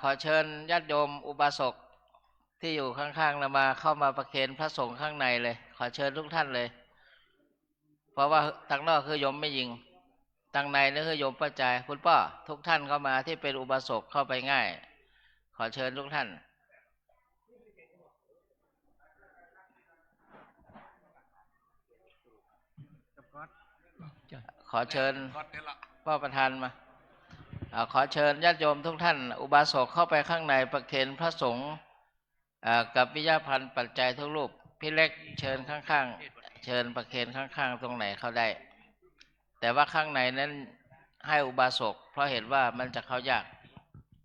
ขอเชิญญาติโยมอุบาสกที่อยู่ข้างๆเรามาเข้ามาประเคนพระสงฆ์ข้างในเลยขอเชิญทุกท่านเลยเพราะว่าทางนอกคือโยมไม่ยิงทางในนี่คือโยมประจายคุณป้าทุกท่านเข้ามาที่เป็นอุบาสกเข้าไปง่ายขอเชิญทุกท่านขอเชิญพ่อประธานมาขอเชิญญาติโยมทุกท่านอุบาสกเข้าไปข้างในประเคนพระสงฆ์กับวิญญาพันธ์ปัจจัยทุกรูปพี่เล็กเชิญข้างๆเชิญประเคนข้างๆตรงไหนเข้าได้แต่ว่าข้างในนั้นให้อุบาสกเพราะเห็นว่ามันจะเข้ายาก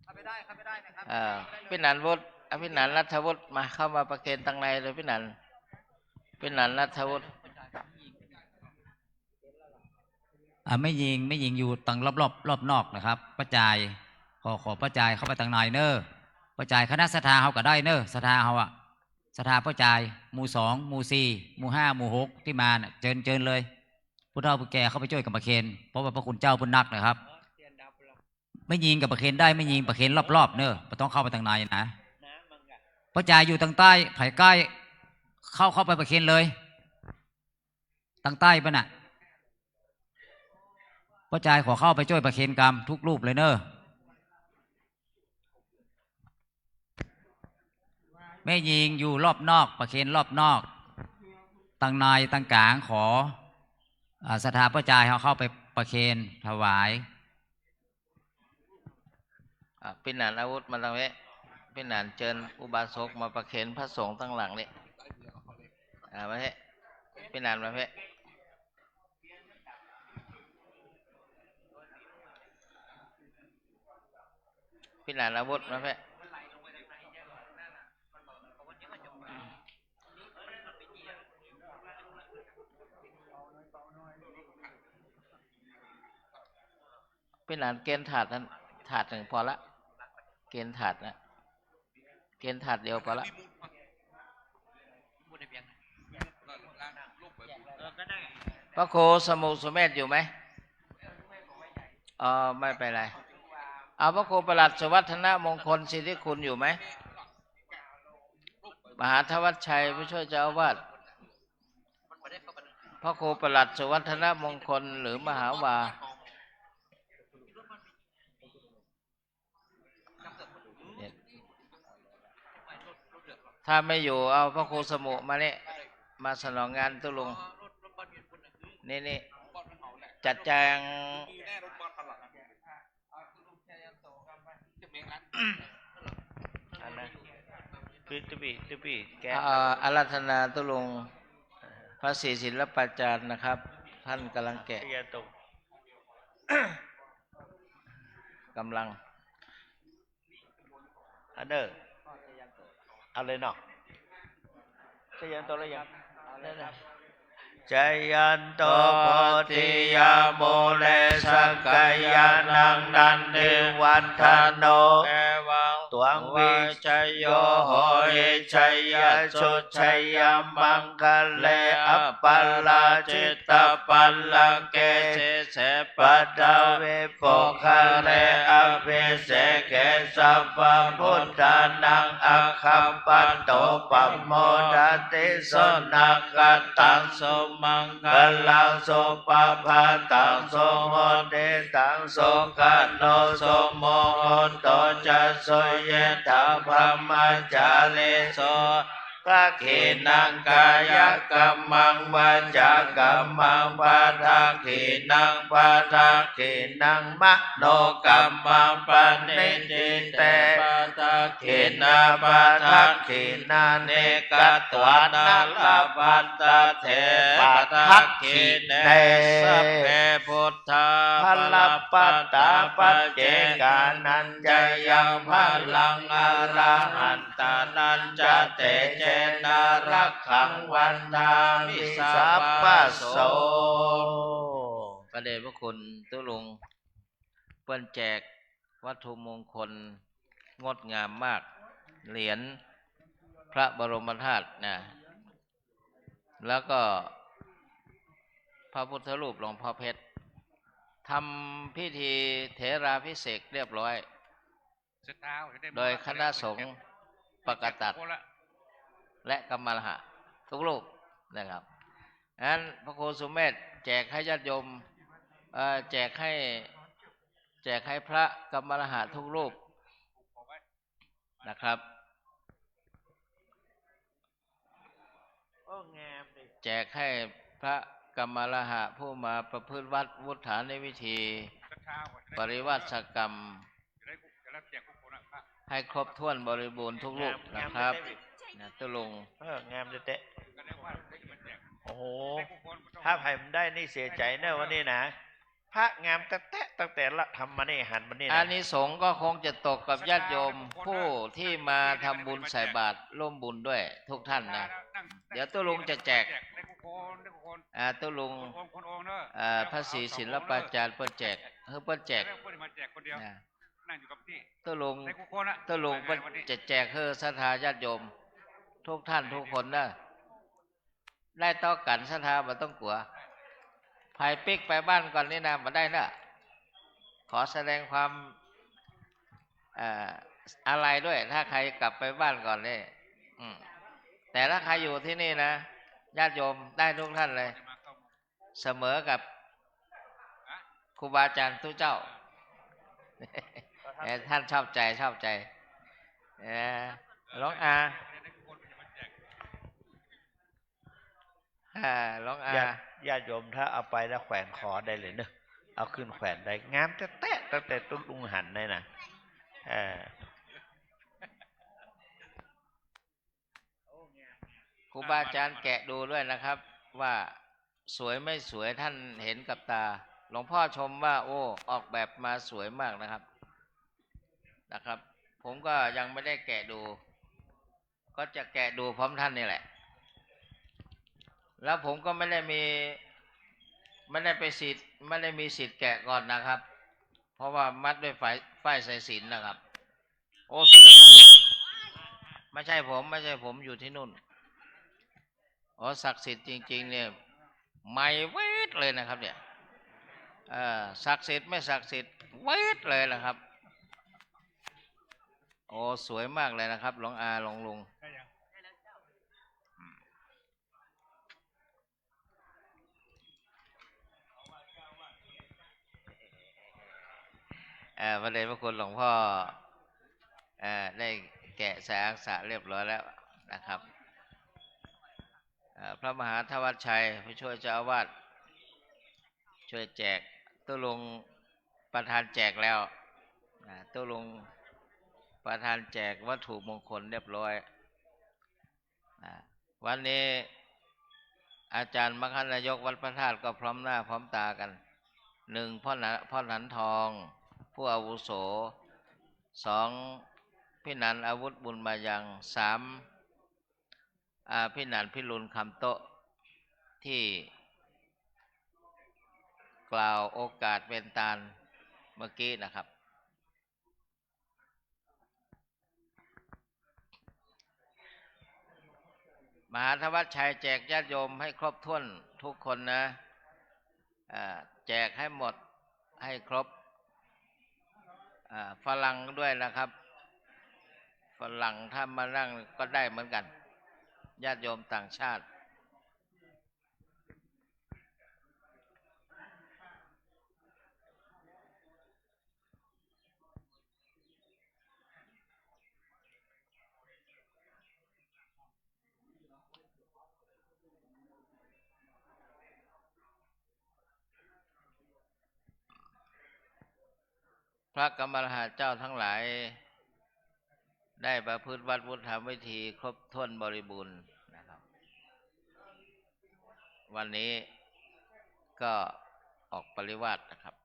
เข้าไม่ได้นะครับพี่นันวุฒิพี่นันรัฐวุฒิมาเข้ามาประเคนทางในเลยพี่นันรัฐวุฒิไม่ยิงอยู่ตังรอบนอกนะครับประจายขอประจายเข้าไปทางในเนอประจายคณะศรัทธาเขาก็ได้เนอศรัทธาเขาอะศรัทธาประจายหมู่2หมู่4หมู่5หมู่6ที่มาเจิญเลยผู้เฒ่าผู้แก่เข้าไปช่วยกับประเคนเพราะว่าพระคุณเจ้าพุ่นนักนะครับไม่ยิงกับประเคนได้ไม่ยิงประเคนรอบๆเนอไม่ต้องเข้าไปทางในนะประจายอยู่ทางใต้ไผ่ใกล้เข้าไปประเคนเลยทางใต้ปะน่ะพระจายขอเข้าไปช่วยประเคนกรรมทุกรูปเลยเนอะแม่ยิงอยู่รอบนอกประเคนรอบนอกตั้งนายตั้งกลางขอศรัทธาพระจายเขาเข้าไปประเคนถวายพี่นันอาวุธมาตรงนี้พี่นันเชิญอุบาสกมาประเคนพระสงฆ์ตั้งหลังนี่มาเถอะพี่นันมาเถอะพี่นันอาวุธมาเถอะพี่นันเกณฑ์ถาดนั้นถาดหนึ่งพอละเกณฑ์ถาดนะเกณฑ์ถาดเดียวพอละพระโคสมุสเมธอยู่ไหมไม่เป็นไรเอาพระโคประหลัดสวัฒนมงคลสิทธิคุณอยู่ไหมมหาธวัชชัยผู้ช่วยเจ้าอาวาสพระโคประหลัดสวัฒนมงคลหรือมหาวาถ้าไม่อยู่เอาพระครูสมุมาเนี่ยมาสนองงานตุลุงนี่จัดแจงอาราธนาตุลุงพระศรีศิลปาจารย์นะครับท่านกำลังแกะกำลังอันเดอร์เอาเลยเนาะจะยันโตแล้วยังจยันโตโพธิยาโมเลสักกายานังนันติวัฒโนเอวังตวงวิชัยโยโหยชัยยสุชัยมังคเลอปัลลาจิตตปัลลเกเสปัตตเวโปคะเลอภิเสเกสัพพพุทธานังอัคคัมปันโตปัมโมดติสนักขตังสมังคลังโสปภาตังโสโหติตังโสกัโนโสโมโหโตจัสโสเยธาภมจาเลโส กะเขนังกายกรรมังวาจากรรมังปะทะเขนังปะทะเขนังมโนกรรมังปะเนติเตปะทะเขนาปะทะเขนาเนกัตตวานาลาภัตตะเถปะทะเขเนสัพเพพุทธาพลัปปตาปัจเจกานันจยังพลังอรหันตานันจะเตเจนารักขังวันทามิสัพพโสพระเดชพระคุณตุลุงเปิ้นแจกวัตถุมงคลงดงามมากเหรียญพระบรมธาตุนะแล้วก็พระพุทธรูปหลวงพ่อเพชรทำพิธีเถราพิเศษกเรียบร้อยโดยคณะสงฆ์ปกตัดและกรรมหะทุกรูปนะครับนั้นพระโคสุเมธแจกให้ญาติโยมแจกให้พระกรรมหะทุกรูปนะครับแจกให้พระกรรมหะผู้มาประพฤติวัดวุฒาในวิธีปริวัติกรรมให้ครบถ้วนบริบูรณ์ทุกรูปนะครับนะตุลุงงามเตะโอ้โหถ้าไผ่มันได้นี่เสียใจเนอะวันนี้นะพระงามตั้งแต่ละทำมานี่หันมานี่นะอานิสงส์ก็คงจะตกกับญาติโยมผู้ที่มาทำบุญใส่บาตรร่วมบุญด้วยทุกท่านนะเดี๋ยวตุลุงจะแจกตุลุงพระศรีศิลปาจารย์เปิ้นแจกเปิ้นแจกตุลุงเปิ้นจะแจกให้ศรัทธาญาติโยมทุกท่านทุกคนนะได้ต่อกันศรัทธาบ่ต้องกลัวภายปิกไปบ้านก่อนนี่นะมาได้นะขอแสดงความอะไรด้วยถ้าใครกลับไปบ้านก่อนนี่แต่ถ้าใครอยู่ที่นี่นะญาติโยมได้ทุกท่านเลยเสมอกับครูบาอาจารย์ทุกเจ้าท่านชอบใจร้องอาร้องอาญาติโยมถ้าเอาไปแล้วแขวนคอได้เลยเนอะเอาขึ้นแขวนได้งามแต๊ะตั้งแต่ต้นลุงหันเลยนะครูบาอาจารย์แกะดูด้วยนะครับว่าสวยไม่สวยท่านเห็นกับตาหลวงพ่อชมว่าโอ้ออกแบบมาสวยมากนะครับผมก็ยังไม่ได้แกะดูก็จะแกะดูพร้อมท่านนี่แหละแล้วผมก็ไม่ได้มีสิทธิ์แกะก่อนนะครับเพราะว่ามัดด้วยฝ้ายสายสิญจน์นะครับโอ้ไม่ใช่ผมอยู่ที่นู่นศักดิ์สิทธิ์จริงๆเนี่ยไม่เวทเลยนะครับเนี่ยศักดิ์สิทธิ์ไม่ศักดิ์สิทธิ์เวทเลยนะครับโอ้สวยมากเลยนะครับหลวงอาหลวงลุงพระเดชพระคุณหลวงพ่อได้แกะสายอักษะเรียบร้อยแล้วนะครับพระมหาธวัชชัยผู้ช่วยเจ้าอาวาสช่วยแจกตุลุงประธานแจกแล้วตุลุงประธานแจกวัตถุมงคลเรียบร้อยวันนี้อาจารย์มคณายกวัดพระธาตุก็พร้อมหน้าพร้อมตากัน1พ่อหนันทองผู้อาวุโส2พี่นันอาวุธบุญมายัง3พี่นันพิรุณคำโตะที่กล่าวโอกาสเป็นตาลเมื่อกี้นะครับมหาธวัชชัยแจกญาติโยมให้ครบถ้วนทุกคนนะแจกให้หมดให้ครบฝรั่งด้วยนะครับฝรั่งถ้ามานั่งก็ได้เหมือนกันญาติโยมต่างชาติ พระกรรมรหาเจ้าทั้งหลาย ได้ประพฤติวัดพุทธวิธีครบถ้วนบริบูรณ์นะครับ วันนี้ก็ออกปริวาสนะครับ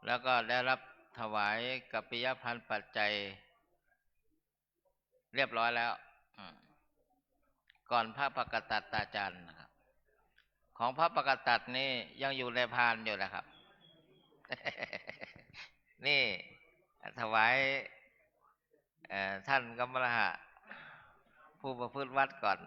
แล้วก็ได้รับถวายกัปปิยพันธ์ปัจจัยเรียบร้อยแล้วก่อนพระปกตัตตาจารย์นะครับ ของพระปกตัตนี่ยังอยู่ในพานอยู่นะครับ นี่ถวายท่านกรรมรหะผู้ประพฤติวัดก่อน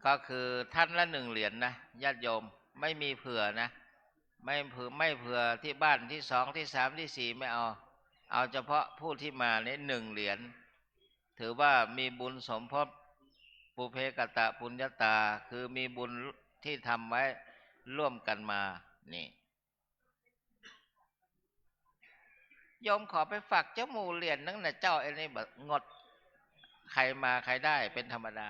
ก็คือท่านละ1 เหรียญนะญาติโยมไม่มีเผื่อนะไม่เผื่อที่บ้านที่2ที่3ที่4ไม่เอาเฉพาะผู้ที่มาเนี่ย1 เหรียญถือว่ามีบุญสมภพปุเพกตะปุญญาตาคือมีบุญที่ทำไว้ร่วมกันมานี่โยมขอไปฝากเจ้าหมู่เหรียญนั่งนะเจ้าไอ้นี่แบบงดใครมาใครได้เป็นธรรมดา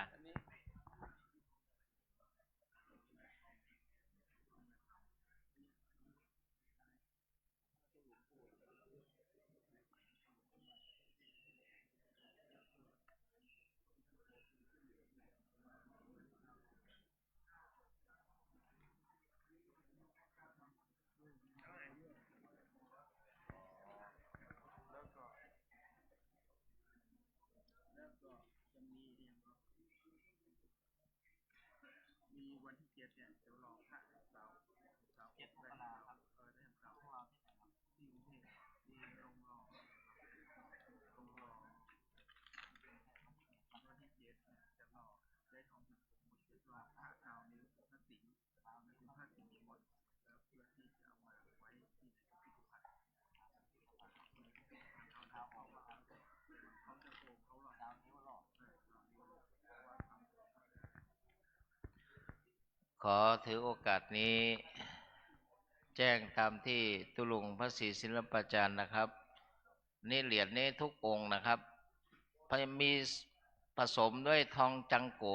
ขอถือโอกาสนี้แจ้งตามที่ตุลุงพระศรีศิลปาจารย์นะครับนี่เหรียญนี้ทุกองค์นะครับมีผสมด้วยทองจังโก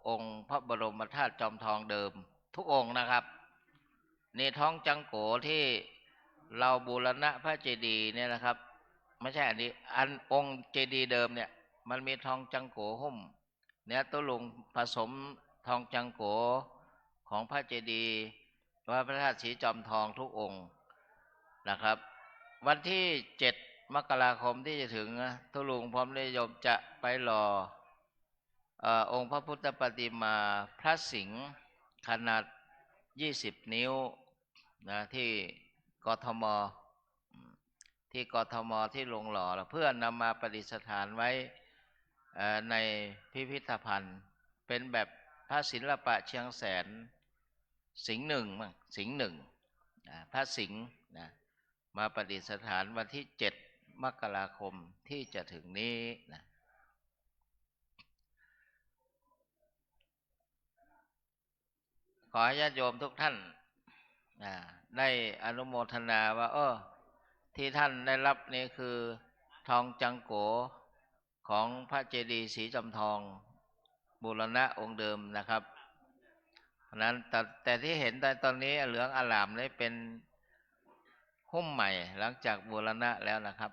องค์พระบรมธาตุจอมทองเดิมทุกองค์นะครับนี่ทองจังโกที่เราบูรณะพระเจดีย์เนี่ยนะครับไม่ใช่อันนี้องค์เจดีย์เดิมเนี่ยมันมีทองจังโกหุ้มเนี่ยตุลุงผสมทองจังโกของพระเจดีย์พระธาตุสีจอมทองทุกองค์นะครับวันที่7 มกราคมที่จะถึงทุลุงพร้อมนิยมจะไปรอองค์พระพุทธปฏิมาพระสิงห์ขนาด20 นิ้วนะที่กทมที่ลงหล่อเพื่อนำมาประดิษฐานไว้ในพิพิธภัณฑ์เป็นแบบพระศิลปะเชียงแสนสิงห์หนึ่งพระสิงห์นะมาประดิษฐานวันที่7 มกราคมที่จะถึงนี้นะขอให้ญาติโยมทุกท่านได้อนุโมทนาว่าที่ท่านได้รับนี่คือทองจังโกของพระเจดีย์สีจอมทองบูรณะองค์เดิมนะครับเพราะนั้นแต่ที่เห็นตอนนี้เหลืองอลามนี่เป็นหุ้มใหม่หลังจากบูรณะแล้วนะครับ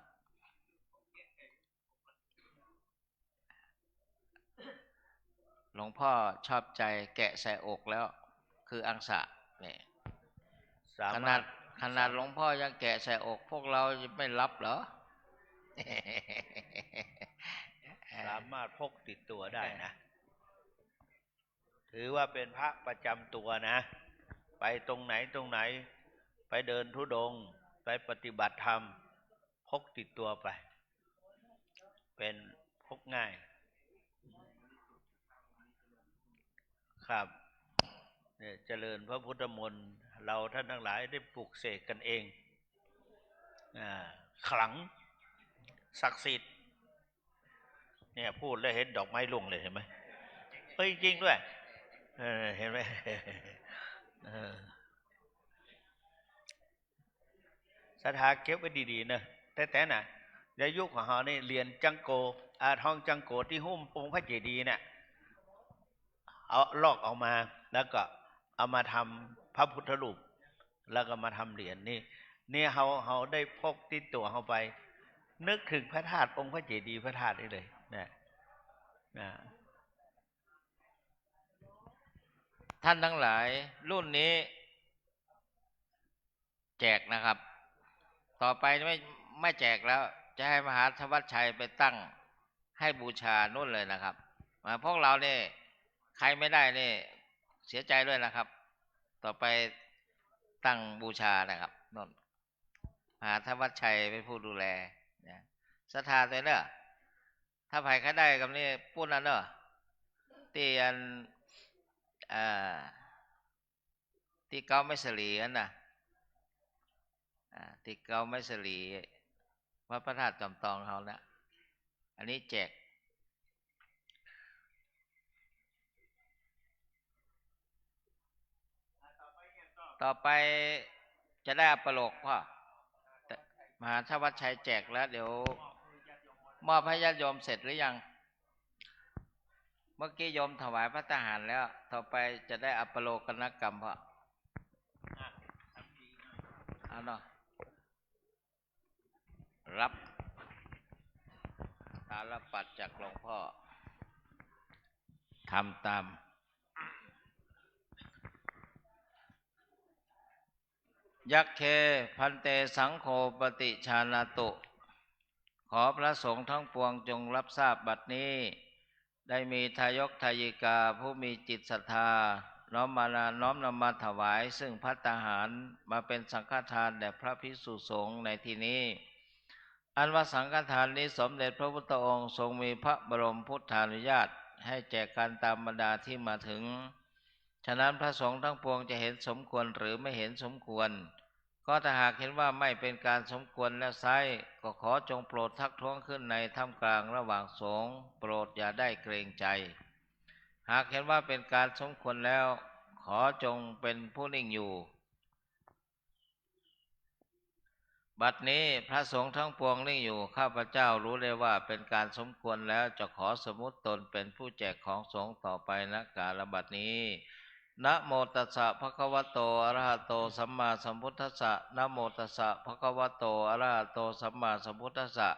หลวงพ่อชอบใจแกะใส่อกแล้วคืออังสะเนี่ยขนาดหลวงพ่อยังแกะใส่อกพวกเราจะไม่รับเหรอ สามารถพกติดตัวได้นะถือว่าเป็นพระประจำตัวนะไปตรงไหนไปเดินธุดงค์ไปปฏิบัติธรรมพกติดตัวไปเป็นพกง่ายครับเนี่ยเจริญพระพุทธมนต์เราท่านทั้งหลายได้ปลุกเสกกันเองขลังศักดิ์สิทธิ์เนี่ยพูดแล้วเห็นดอกไม้ร่วงเลยเห็นไหมเฮ้ยจริงด้วย เห็นไหม เออศรัทธาเก็บไว้ดีๆเนอะแต่น่ะในยุคของเรานี่เรียนจังโกทองจังโกที่หุ้มองค์พระเจดีย์เนี่ยเอาลอกออกมาแล้วก็เอามาทำพระพุทธรูปแล้วก็มาทำเหรียญนี่เราได้พกติดตัวเราไป นึกถึงพระธาตุองค์พระเจดีย์พระธาตุนี่เลยนะ ท่านทั้งหลายรุ่นนี้แจกนะครับ ต่อไปไม่แจกแล้ว จะให้มหาธวัชชัยไปตั้งให้บูชานู่นเลยนะครับพวกเราเนี่ยใครไม่ได้เนี่ยเสียใจด้วยนะครับ ต่อไปตั้งบูชานะครับนู่นมหาธวัชชัยเป็นผู้ดูแลนะศรัทธาตัวเนอะถ้าใครใครได้กับนี่ปุ้นนั่นเนอะที่อันที่เก้าไม่สลีอันน่ะที่เก้าไม่สลีวัดพระธาตุจอมทองเขานะอันนี้แจกต่อไปจะได้อัปโลกพ่อมหาธวัชชัยแจกแล้วเดี๋ยวมอบให้ญาติโยมเสร็จหรือยัง เมื่อกี้โยมถวายพระทหารแล้ว ต่อไปจะได้อัปโลกนกรรมพ่อเอาเนาะรับตาลปัดจากหลวงพ่อทำตามยักเคพันเตสังโฆปฏิชานาตุขอพระสงฆ์ทั้งปวงจงรับทราบบัดนี้ได้มีทายกทายิกาผู้มีจิตศรัทธาน้อมนำมาถวายซึ่งภัตตาหารมาเป็นสังฆทานแด่พระภิกษุสงฆ์ในที่นี้อันว่าสังฆทานนี้สมเด็จพระพุทธองค์ทรงมีพระบรมพุทธานุญาตให้แจกกันตามบรรดาที่มาถึงฉะนั้นพระสงฆ์ทั้งปวงจะเห็นสมควรหรือไม่เห็นสมควรก็ถ้าหากเห็นว่าไม่เป็นการสมควรแล้วไซร้ก็ขอจงโปรดทักท้วงขึ้นในท่ามกลางระหว่างสงฆ์โปรดอย่าได้เกรงใจหากเห็นว่าเป็นการสมควรแล้วขอจงเป็นผู้นิ่งอยู่บัดนี้พระสงฆ์ทั้งปวงนิ่งอยู่ข้าพเจ้ารู้ได้ว่าเป็นการสมควรแล้วจะขอสมมุติตนเป็นผู้แจกของสงฆ์ต่อไปณกาลบัดนี้นะโมตัสสะภะคะวะโตอะระหะโตสัมมาสัมพุทธัสสะนะโมตัสสะภะคะวะโตอะระหะโตสัมมาสัมพุทธัสสะ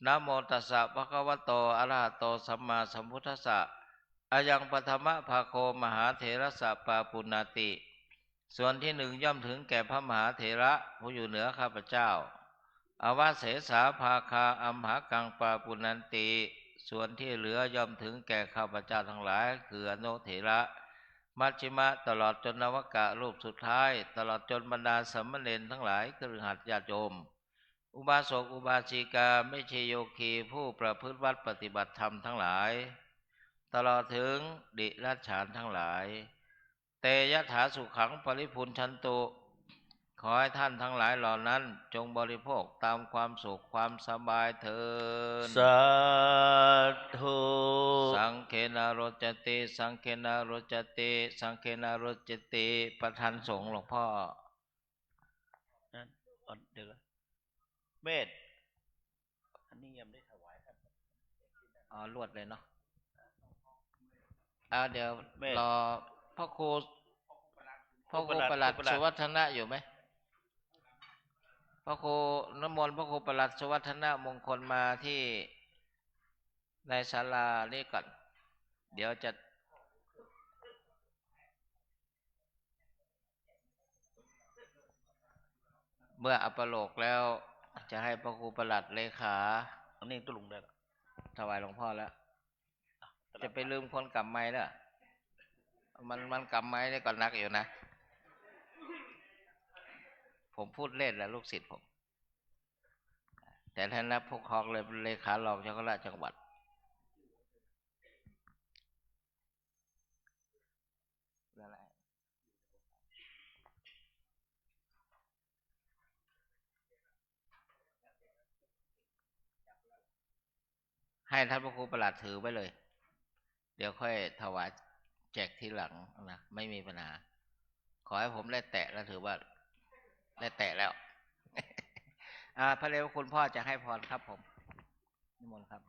นะโมตัสสะภะคะวะโตอะระหะโตสัมมาสัมพุทธัสสะอายังปฐมภาโคมหาเถระสะปาปุณณติส่วนที่หนึ่งย่อมถึงแก่พระมหาเถระผู้อยู่เหนือข้าพเจ้าอวเสสาภาคาอัมหากังปาปุณณติส่วนที่เหลือย่อมถึงแก่ข้าพเจ้าทั้งหลายคืออนุเถระมัชฌิมะตลอดจนนวกะรูปสุดท้ายตลอดจนบรรดาสามเณรทั้งหลายคฤหัสถ์ญาติโยมอุบาสกอุบาสิกาไม่ใช่โยคีผู้ประพฤติวัดปฏิบัติธรรมทั้งหลายตลอดถึงดิรัจฉานทั้งหลายเตยถาสุขังปริพุนชันตุขอให้ท่านทั้งหลายเหล่านั้นจงบริโภคตามความสุขความสบายเถิดสาธุ สังเคนาโรจติสังเคนาโรจติสังเคนาโรจติประธานสงฆ์หลวงพ่อนั่นเดี๋ยวก่อนเมธอันนี้ยังไม่ได้ถวายครับลวดเลยเนาะเดี๋ยว เมธ รอพ่อครูประหลัดสุวัฒนะอยู่ไหมพ่อครูน้ำมนต์พ่อครูประหลัดสุวัฒนะมงคลมาที่ในศาลานี่ก่อนเดี๋ยวจะเมื่ออัปโลกแล้วจะให้พระครูประหลัดเลขาอันนี้ตุลุงได้ละ ถวายหลวงพ่อแล้วจะไปลืมคนกลับไม้แล้วมันกลับไม้ได้ก่อนนักอยู่นะผมพูดเล่นแหละลูกศิษย์ผมแต่ท่านนับพวกคองเลยเลขารองเจ้าคณะจังหวัดให้ท่านพระครูประหลัดถือไว้เลยเดี๋ยวค่อยถวาย แจกทีหลังนะไม่มีปัญหา ขอให้ผมได้แตะแล้วถือว่าได้แตะแล้ว พระเดชพระคุณพ่อจะให้พรครับผมนิมนต์ครับ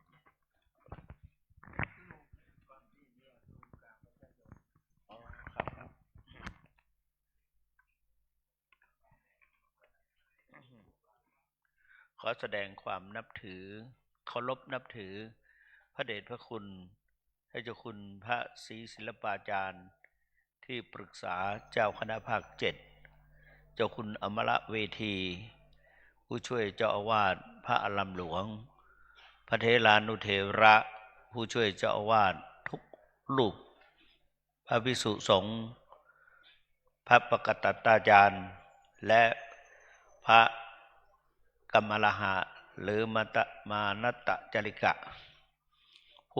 ขอแสดงความนับถือเคารพนับถือ พระเดชพระคุณให้เจ้าคุณพระศรีศิลปาจารย์ที่ปรึกษาเจ้าคณะภาค7เจ้าคุณอมรเวที ผู้ช่วยเจ้าอาวาสพระอารามหลวง พระเทรานุเถระผู้ช่วยเจ้าอาวาสทุกรูป พระภิกษุสงฆ์พระปกตตาจารย์และพระกัมมลหะหรือมานัตตจริกะ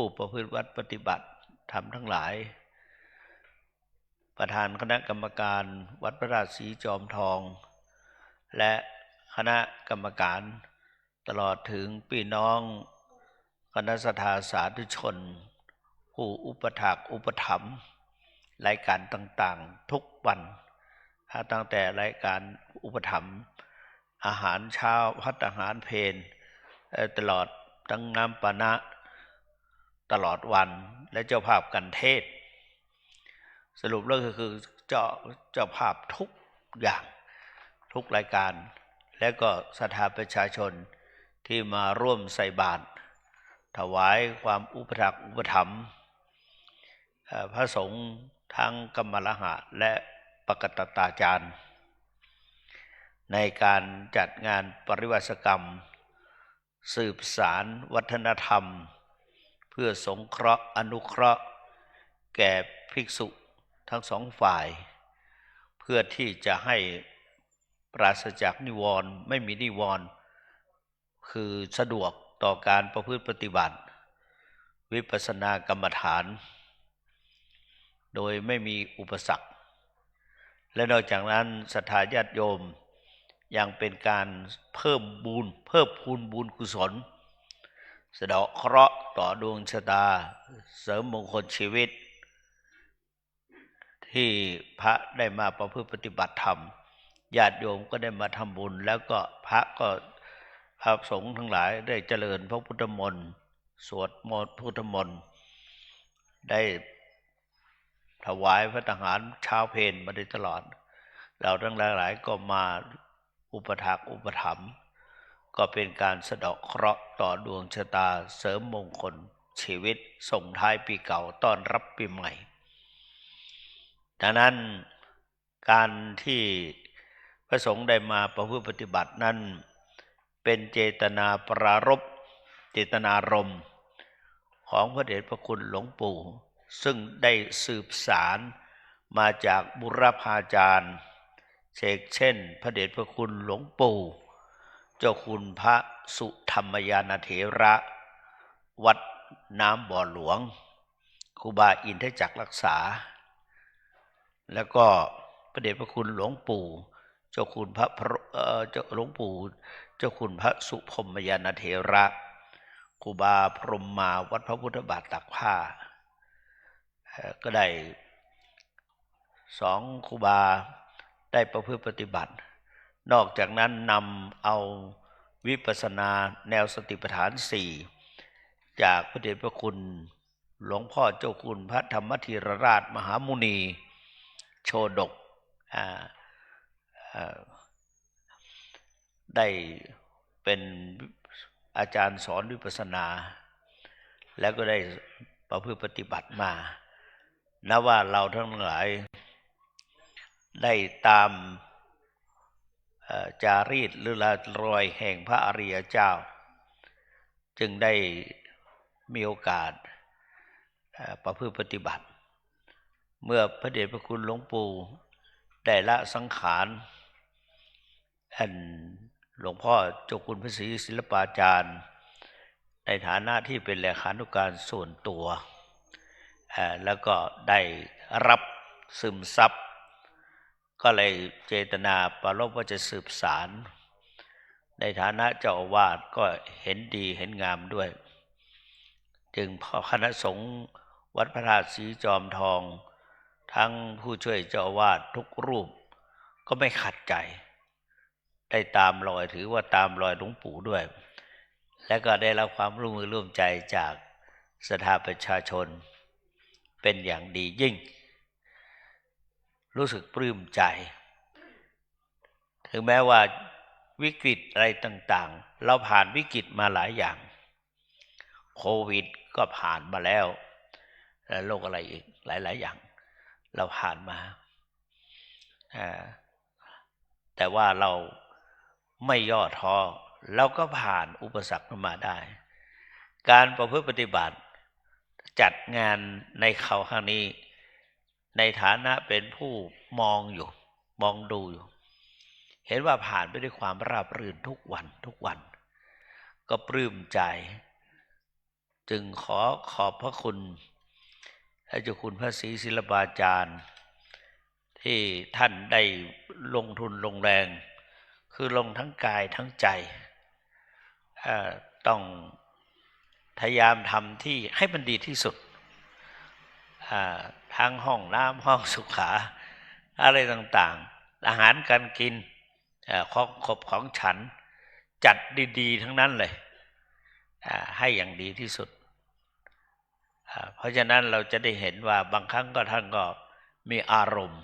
ผู้ประพฤติวัดปฏิบัติธรรมทั้งหลาย ประธานคณะกรรมการวัดพระราชสีจอมทอง และคณะกรรมการตลอดถึงพี่น้องคณะสัทธาสาธุชน ผู้อุปถากอุปถัมภ์รายการต่างๆทุกวันถ้าตั้งแต่รายการอุปถัมภ์อาหารเช้าภัตตาหารเพลตลอดทั้งน้ำปานะตลอดวันและเจ้าภาพกันเทศสรุปแล้วก็คือเจ้าภาพทุกอย่างทุกรายการและก็ศรัทธาประชาชนที่มาร่วมใส่บาตรถวายความอุปถัมภ์อุปถัมภ์พระสงฆ์ทั้งกัมมลหะและปกตตาจารย์ในการจัดงานปริวาสกรรมสืบสารวัฒนธรรมเพื่อสงเคราะห์อนุเคราะห์แก่ภิกษุทั้งสองฝ่ายเพื่อที่จะให้ปราศจากนิวรณ์ไม่มีนิวรณ์คือสะดวกต่อการประพฤติปฏิบัติวิปัสสนากรรมฐานโดยไม่มีอุปสรรคและนอกจากนั้นศรัทธาญาติโยมยังเป็นการเพิ่มพูนบุญกุศลสะเดาะเคราะห์ต่อดวงชะตาเสริมมงคลชีวิตที่พระได้มาประพฤติปฏิบัติธรรมญาติโยมก็ได้มาทำบุญแล้วก็พระสงฆ์ทั้งหลายได้เจริญพระพุทธมนต์สวดมนต์พุทธมนต์ได้ถวายพระทหารเช้าเพลมาโดยตลอดเราทั้งหลายก็มาอุปถากอุปถัมภ์ก็เป็นการสะเดาะเคราะห์ต่อดวงชะตาเสริมมงคลชีวิตส่งท้ายปีเก่าต้อนรับปีใหม่ดังนั้นการที่พระสงฆ์ได้มาประพฤติปฏิบัตินั้นเป็นเจตนาปรารภเจตนารมณ์ของพระเดชพระคุณหลวงปู่ซึ่งได้สืบสารมาจากบุรพาจารย์เช่นพระเดชพระคุณหลวงปู่เจ้าคุณพระสุธรรมยานเถระวัดน้ำบ่อหลวงครูบาอินทจักรรักษาแล้วก็พระเดชพระคุณหลวงปู่เจ้าคุณพระหลวงปู่เจ้าคุณพระสุพรหมยานเถระครูบาพรหมมาวัดพระพุทธบาทตักผ้าก็ได้สองครูบาได้ประพฤติปฏิบัตินอกจากนั้นนำเอาวิปัสสนาแนวสติปัฏฐาน4จากพระเดชพระคุณหลวงพ่อเจ้าคุณพระธรรมธีรราชมหามุนีโชดกได้เป็นอาจารย์สอนวิปัสสนาแล้วก็ได้ประพฤติปฏิบัติมานับว่าเราทั้งหลายได้ตามจารีตหรือรอยแห่งพระอริยเจ้าจึงได้มีโอกาสประพฤติปฏิบัติเมื่อพระเดชพระคุณหลวงปู่ได้ละสังขารหลวงพ่อเจ้าคุณพระศรีศิลปาจารย์ในฐานะที่เป็นเลขานุการส่วนตัวแล้วก็ได้รับซึมซับก็เลยเจตนาปรารภว่าจะสืบสารในฐานะเจ้าอาวาสก็เห็นดีเห็นงามด้วย จึงพอคณะสงฆ์วัดพระธาตุสีจอมทอง ทั้งผู้ช่วยเจ้าอาวาสทุกรูปก็ไม่ขัดใจได้ตามรอยถือว่าตามรอยหลวงปู่ด้วย และก็ได้รับความร่วมมือร่วมใจจากสภาประชาชนเป็นอย่างดียิ่ง รู้สึกปลื้มใจ ถึงแม้ว่าวิกฤตอะไรต่างๆเราผ่านวิกฤตมาหลายอย่างโควิดก็ผ่านมาแล้วและโรคอะไรอีกหลายๆอย่างเราผ่านมาแต่ว่าเราไม่ย่อท้อเราก็ผ่านอุปสรรคมาได้ การประพฤติปฏิบัติจัดงานในเขาครั้งนี้ในฐานะเป็นผู้มองดูอยู่เห็นว่าผ่านไปด้วยความราบรื่นทุกวันก็ปลื้มใจจึงขอขอบพระคุณพระเจ้าคุณพระศรีศิลปาจารย์ที่ท่านได้ลงทุนลงแรงคือลงทั้งกายทั้งใจต้องพยายามทำที่ให้มันดีที่สุดทั้งห้องน้ำห้องสุขาอะไรต่างๆอาหารการกินของขบของฉันจัดดีๆทั้งนั้นเลยให้อย่างดีที่สุดเพราะฉะนั้นเราจะได้เห็นว่าบางครั้งก็ท่านก็มีอารมณ์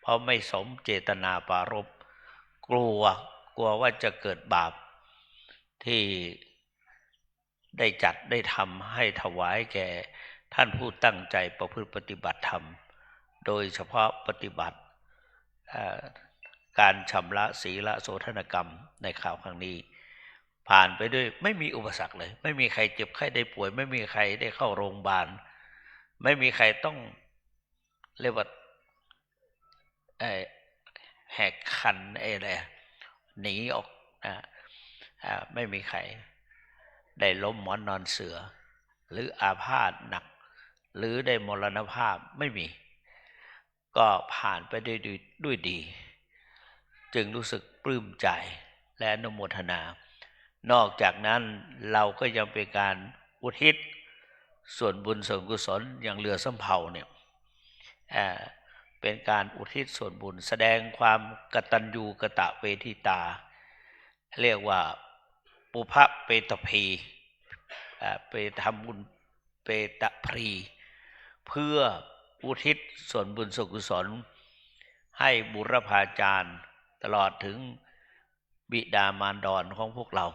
เพราะไม่สมเจตนาปรารภกลัวว่าจะเกิดบาปที่ได้จัดได้ทำให้ถวายแก่ท่านผู้ตั้งใจประพฤติปฏิบัติธรรมโดยเฉพาะปฏิบัติการชำระศีลโสธนกรรมในข่าวครั้งนี้ผ่านไปด้วยไม่มีอุปสรรคเลยไม่มีใครเจ็บไข้ได้ป่วยไม่มีใครได้เข้าโรงพยาบาลไม่มีใครต้องเรียกว่าแหกคันอะไรหนีออกไม่มีใครได้ล้มหมอนนอนเสือหรืออาพาธหนักหรือได้มรณภาพไม่มีก็ผ่านไปด้วยดีจึงรู้สึกปลื้มใจและอนุโมทนานอกจากนั้นเราก็ยังเป็นการอุทิศส่วนบุญส่วนกุศลอย่างเรือสำเภาเนี่ยเป็นการอุทิศส่วนบุญแสดงความกตัญญูกตเวทิตาเรียกว่าปุพเปตพีไปทำบุญเปตพรีเพื่ออุทิศส่วนบุญส่วนกุศลให้บุรพาจารย์ตลอดถึงบิดามารดรของพวกเรา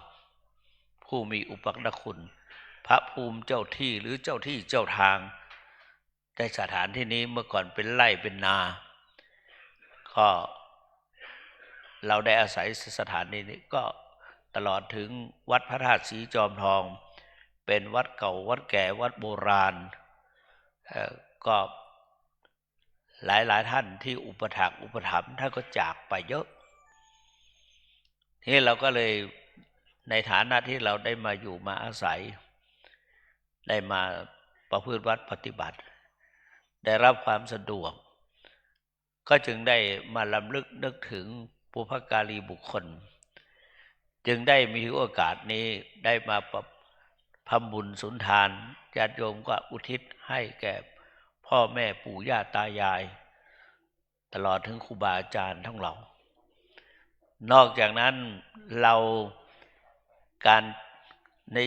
ผู้มีอุปการะคุณพระภูมิเจ้าที่หรือเจ้าที่เจ้าทางในสถานที่นี้เมื่อก่อนเป็นไร่เป็นนาก็เราได้อาศัยสถานที่นี้ก็ตลอดถึงวัดพระธาตุศรีจอมทองเป็นวัดเก่าวัดแก่วัดโบราณก็หลายท่านที่อุปถัมภ์ท่านก็จากไปเยอะที่เราก็เลยในฐานะที่เราได้มาอยู่มาอาศัยได้มาประพฤติวัดปฏิบัติได้รับความสะดวกก็จึงได้มาลำลึกนึกถึงปุพการีบุคคลจึงได้มีโอกาสนี้ได้มาทำบุญสุนทานญาติโยมก็อุทิศให้แก่พ่อแม่ปู่ย่าตายายตลอดถึงครูบาอาจารย์ทั้งเรานอกจากนั้นเราการใน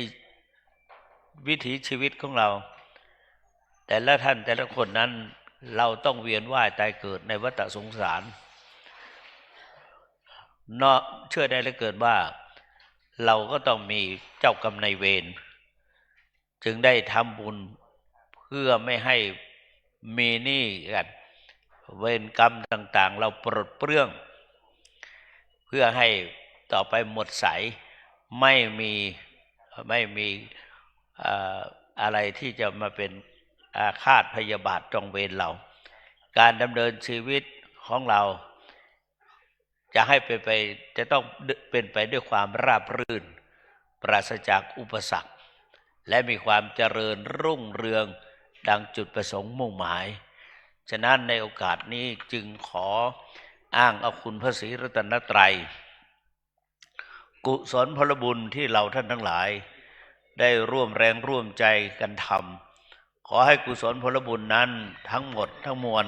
วิถีชีวิตของเราแต่ละท่านแต่ละคนนั้นเราต้องเวียนว่ายตายเกิดในวัฏสงสารเชื่อได้และเกิดว่าเราก็ต้องมีเจ้ากรรมนายเวรจึงได้ทำบุญเพื่อไม่ให้มีหนี้กันเวรกรรมต่างๆเราปลดเปลื้องเพื่อให้ต่อไปหมดใสไม่มีอะไรที่จะมาเป็นอาฆาตพยาบาทจองเวรเราการดำเนินชีวิตของเราจะให้เป็นไปจะต้องเป็นไปด้วยความราบรื่นปราศจากอุปสรรคและมีความเจริญรุ่งเรืองดังจุดประสงค์มุ่งหมายฉะนั้นในโอกาสนี้จึงขออ้างเอาคุณพระศรีรัตนตรัยกุศลพลบุญที่เราท่านทั้งหลายได้ร่วมแรงร่วมใจกันท ขอให้กุศลผลบุญนั้นทั้งหมดทั้งมวล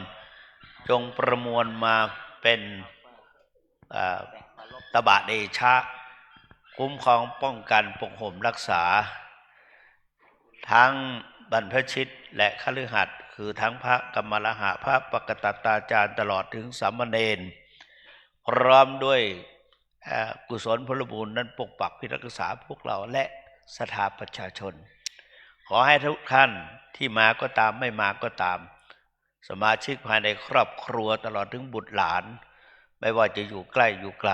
จงประมวลมาเป็นตบะเดชะคุ้มครองป้องกันปกห่มรักษาทั้งบรรพชิตและคฤหัสถ์คือทั้งพระกรรมลหะพระปกตตาจารย์ตลอดถึงสามเณรพร้อมด้วยกุศลผลบุญนั้นปกปักพิทักษ์รักษาพวกเราและศรัทธาประชาชนขอให้ทุกท่านที่มาก็ตามไม่มาก็ตามสมาชิกภายในครอบครัวตลอดถึงบุตรหลานไม่ว่าจะอยู่ใกล้อยู่ไกล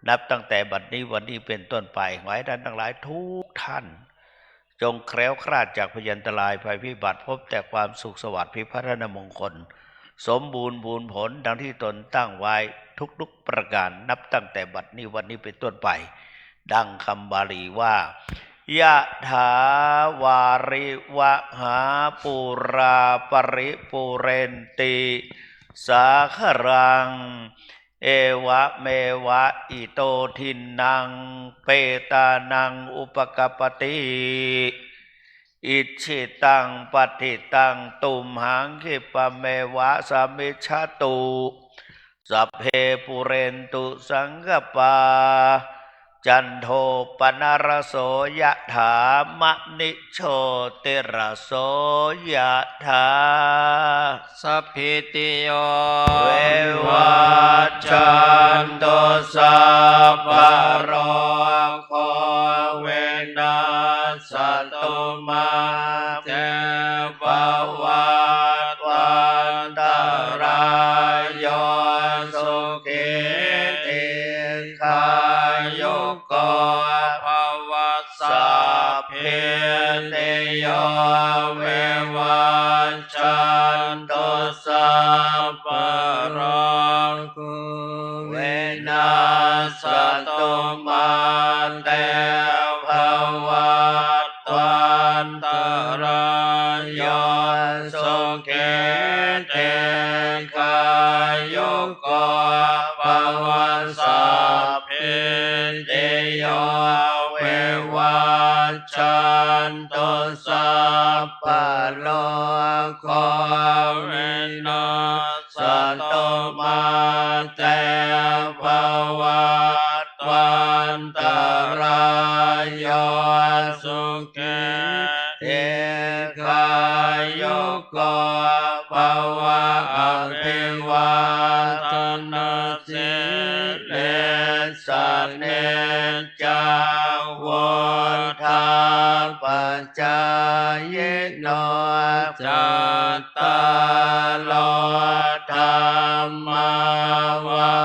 นับตั้งแต่บัดนี้วันนี้เป็นต้นไปขอให้ท่านทั้งหลายทุกท่านจงแคล้วคลาดจากพยันตรายภัยพิบัติพบแต่ความสุขสวัสดิ์พิพัฒนมงคลสมบูรณ์ผลดังที่ตนตั้งไว้ทุกประการนับตั้งแต่บัดนี้วันนี้เป็นต้นไปดังคำบาลีว่ายะถาวาริวหาปุราปริปุเรนติสาครังเอวะเมวะอิโตทินังเปตานังอุปกปปติอิชิตังปฏิตังตุมหังคิปะเมวะสมิชาตุสัพเพปุเรนตุสังกปาจันโทปนรโสยะถามะนิโชติรโสยะถาสัพพิติโยเววัชชันตุสัพพะโรโควินาศตุมาเตภวัตวันตรายโยสุขิติขายุโกภวสัพเพติโยเววัชชันตุสัพพะโรโควินาศตุมาเตภวัตวันตรายโยสุขิติขายุโกภวสัพเพติโยเววัชชันตุสัพพะโลกโควินาศตุมาเตภวัตวันตรายโยสุขิติขายุโกภวะอภิวาทนาสิเลสเนจังวุฒาปัจจายโนจัตตาโลธรรมาวั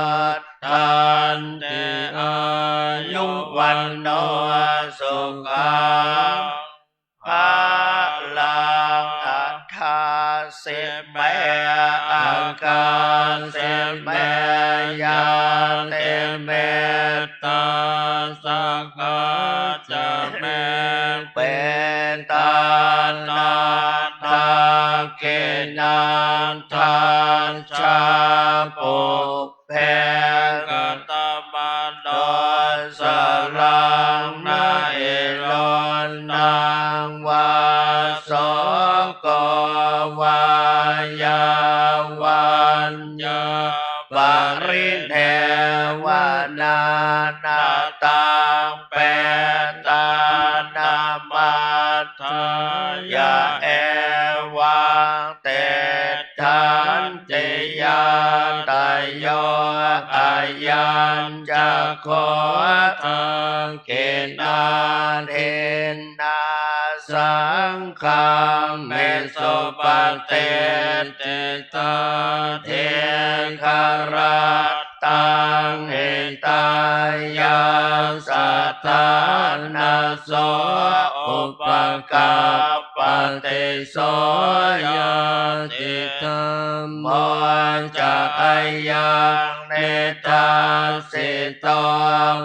ฏันติอายุวันโนสุขังภาลังอัฏฐาสิเมอาการสิเมยาเตเมตตาสักขะจะเมเป็นตานาทาเกนันทานชาปุเพกตบันโดสลังนาเอลนนางวาโสโกวายาวันยาปริเทวนานาตังเป็นตานามัตถยาเอวังเตทันติยานตายโยอายัญจะโคทังเกนาเทนาสังฆังเมสุปเตติตาเทคาราตังเหตายาสัตตานาโสอุปกัปปติโสยติธัมโมจะอายังเนตาสิโต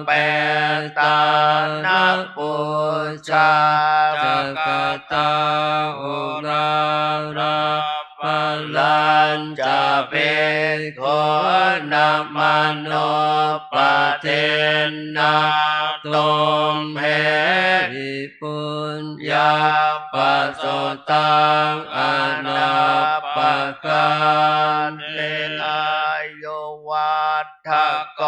เป็นตานักปุชาจักตาอุราราป ลันจะเป็นคนนามโนปเทนนาตุมเหหิปุญญาปัสสตังอนาปการเตอายุวัฏฐก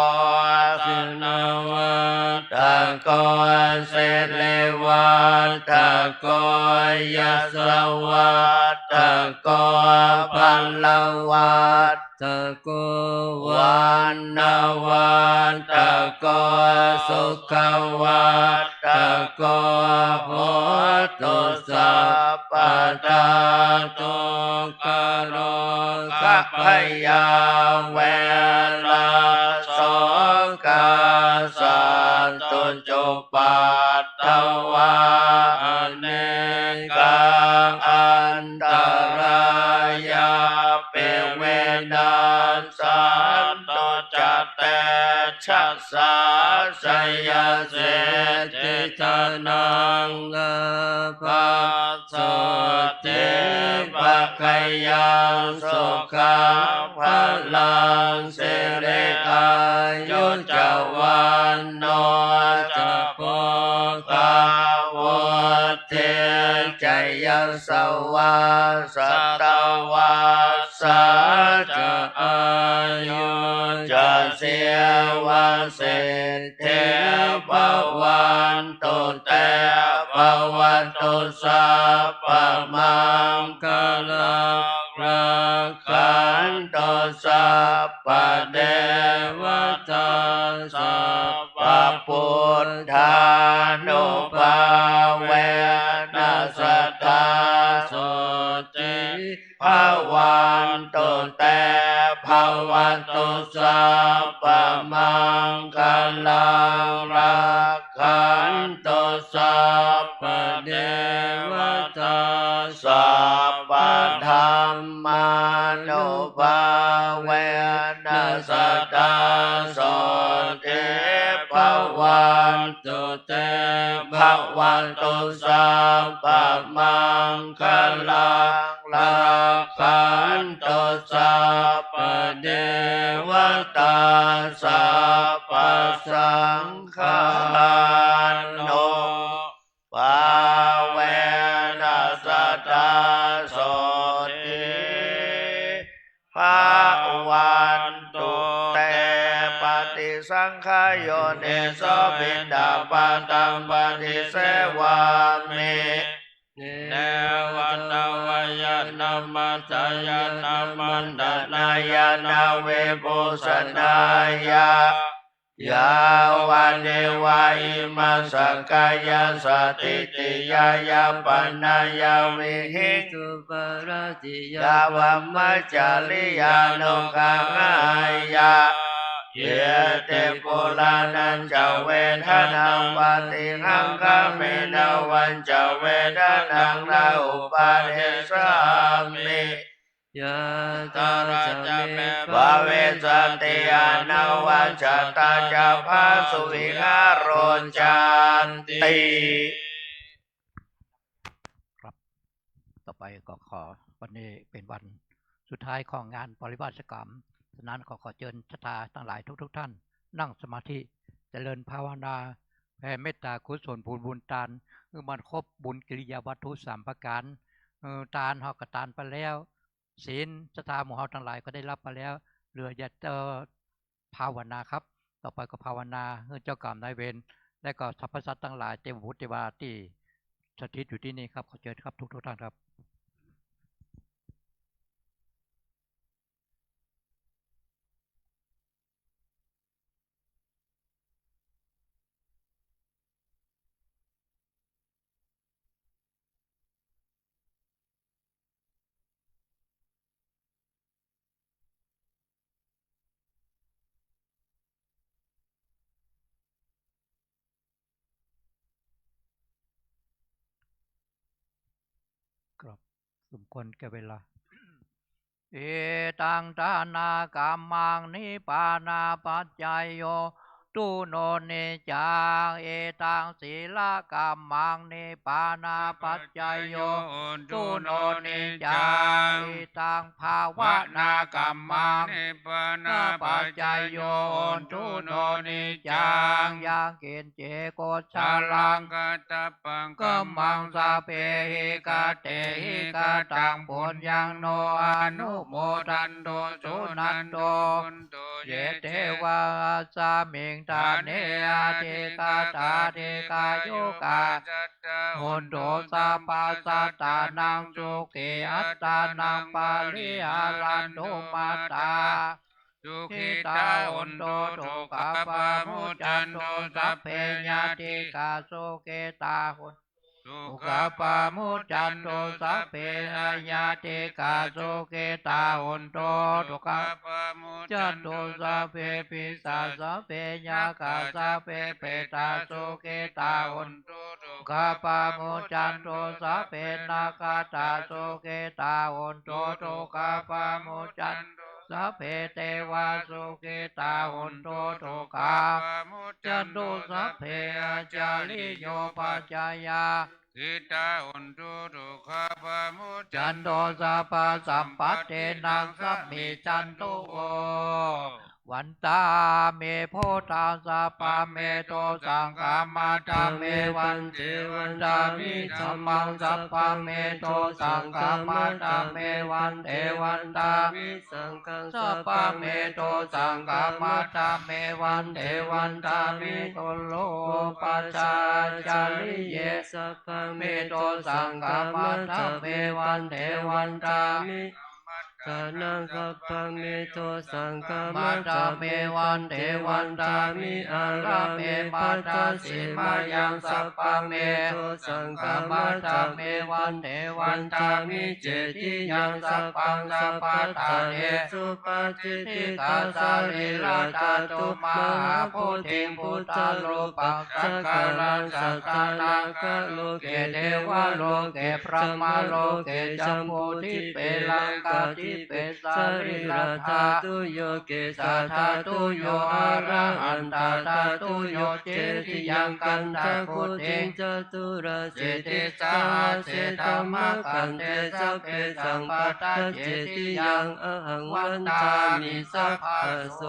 รสินวัฏฐกรเสเลวัฏฐกรยัสวัฏฐกรพัลลวัฏฐกรวันนาวัฏฐกรสุขวัฏฐกรโหตุสัพพทาตุกโรกัพพยาเวลาโสกาสันตุจุปัตตวาเนกาอันตรายาเปเวนัสสันตุจัตเตชัสสะสยเสติทานังภาสเตภคยังสุขังพลังเสเรอายุจวันโนจะโพกาวเทจยัสวาสตวาสาจะอายุจะเสียวันเสเทภวันตุเตภวันตุสัพพมังคลังรักขันตุสัพพเทวตาสัพพพุทธานุภาเวนัสสทธาสุติภวันตุเตภวันตุสัพพมังคลังรักขันตุสัพพเทวตาสัพพธรรมานุภาเวนัสสทธาสุติภวันตุเตภวันตุสัพพมังคลังรักขันตุสัพพเทวตาสัพพสังฆานุภาเวนัสสทธาสุติภวันตุเตปฏิสังขโยเนโสบินดาปันตังปฏิเสวามิเนวัตวยนามัสสยนามันดานายนาเวปุสนายายาวันเดวาอิมัสสกายสติติยายาปนายาวิหิตุปรติยาวัมมัจจาริยานุขังายาเยเตปุลานันจะเวทนาปฏิหังคเมนาวันจะเวทนังนาอุปาเทสามิยะตาจะเมภาเวสติยานาวัจตาจะภาสุวิหารโรจันติ ครับต่อไปก็ขอวันนี้เป็นวันสุดท้ายของงานปริวาสกรรมฉะนั้นขอเชิญศรัทธาทั้งหลายทุกท่านนั่งสมาธิเจริญภาวนาแผ่เมตตากุศลบุญทานมันครบบุญกิริยาวัตถุ3ประการทานเฮาก็ทานไปแล้วศีลศรัทธาหมู่เฮาทั้งหลายก็ได้รับไปแล้วเหลืออย่าภาวนาครับต่อไปก็ภาวนาให้เจ้ากรรมนายเวรและก็สรรพสัตว์ทั้งหลายเทวบุตรเทวาที่สถิตอยู่ที่นี่ครับขอเชิญครับทุกท่านครับครับสมควรแก่เวลา เอตังทานากามังนิปานาปัจจายโย ตุโนนิจังเอตังศีลกัมมังนิปานาปัจจยโยตุโนนิจังเอตังภาวนากัมมัง นิปานา นา ปั ปั จ จ จ จ ย โย โย น ตุ ทุ โน โน นิ นิ จั จั ง งยังกินเจโก ชา ชา ลั ลั ง ง กาตปัง กัมมังสาเปหิกาเตหิกาตังปุญญังโนอนุโมทันโตสุนันโต เยเทวาสามิงทาเนอาทิกาตาเทกายุกาโหนโตสัพพะสัตตานังสุขีอัตตานังปาลิหารันตุมาตา สุ ทิ ขิ ตา ตา โห หุ น น โต โต โต โต กา กัป ปา ปะ มุ มุ จั จั น น โต โต สั สั พ พ เพ เพ ญา ญา ติ ติ กาโสเกตาหุน สุ สุ ข ขปา ปา มุ มุ จั จั น น โต โต สั สั พ พ เพ เพ ญาติกาโสเกตาหุนโตทุกข ปามุ จั จั น น โต โต สั สั พ พ เพ เพ ปิ ปิ สา สา สัพเพญา ยั กา ก สั สั พ พ เพ เพ เป เป ตา ตา โส สุ เก เก ตา ตา หุ หุ น นโตโต สุขปามุจันโตสัพเพนาคาตาโสเกตาหุนโตทุกขปามุจันสัพเพเทวาสุเกตาหุนโตทุกขาจันโตสัพเพอาจาริโยปัจจายา ทิตาหุนโตโตคาปามุ จันโตสัพพะสัมปัตเตนังสัมมิจันโตโอวันตาเมโพธาสัพพะเมโตสังฆามาตาเมวันเทวันตามิสัมมังสัพพะเมโตสังฆามาตาเมวันเทวันตามิสังฆังสัพพะเมโตสังฆามาตาเมวันเทวันตามิโตโลปัสสะจาริเยสัพพะเมโตสังฆามาตาเมวันเทวันตามิกานังสัพพะเมโตสังฆามาตาเมวันเทวันตามิอาราเมมาตาสิมายังสัพพะเมโตสังฆามาตาเมวันเทวันตามิเจติยังสัพพังสัพพะทาเนสุปาจิติกาสาริราชาตุมหาโพธิพุทธโลปังสักการังสัตตานังกะโลเกเทวะโลเกพระมาโลเกจัมโพธิเปลังกาทิเปสาริราชาตุโยเกสัทธาตุโยอะระหันตาตาตุโยเจติยังกันตะโคเทจตุระเจติสาเสธรรมกันเตสัพเพสังปตาเจติยังอหังวันตามิสัพพะโส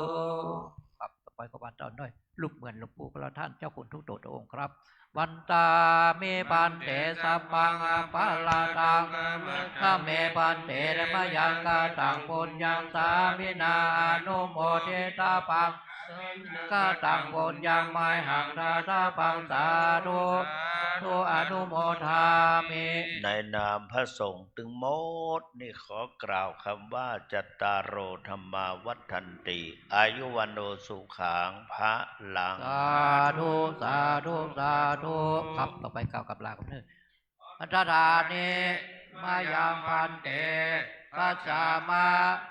ครับต่อไปก็วันตอนด้วยลูกเหมือนหลวงปู่พระท่านเจ้าคุณทุกโตพระองค์ครับวันตาเมปันเตสัพพังอปาลาตังข้าเมปันเตระมยังกาตังปุญญังสามินาอนุโมเทตาปังกาตังปุญญังไมหังตาตาปังสาธุทุอนุโมทามิ ในนามพระสงฆ์ตึงหมดนี่ขอกล่าวคำว่าจัตตารโอธรรมาวัฏันติ อายุวันโนสุขังพระลัง สาธุสาธุสาธุครับต่อไปกล่าวกับลากับเนื้ออันตรานิมายังพันเตปัสสามา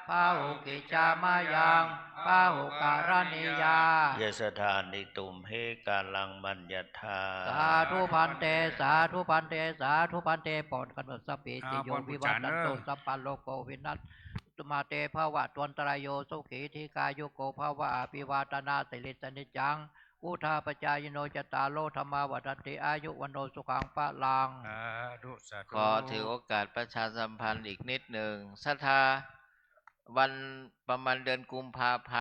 พาหุกิจามายังพาหุการณิยา เยสธานิตุมเฮกาลังมัญญาธา สาธุพันเตสาธุพันเตสาธุพันเตปอนกันสัพเพติโยวิวัตตันโตสัพพะโลกโควินัสตุมาเตภวะตวันตรายโยสุขีธิกายุโกภวะอภิวาตนาสิริสนิจังอุทาปจายโนจตารโลธรรมาวัฏติอายุวันโนสุขังปะลัง สาธุสาธุ ขอถือโอกาสประชาสัมพันธ์อีกนิดหนึ่งศรัทธาวันประมาณเดือนกุมภาพันธ์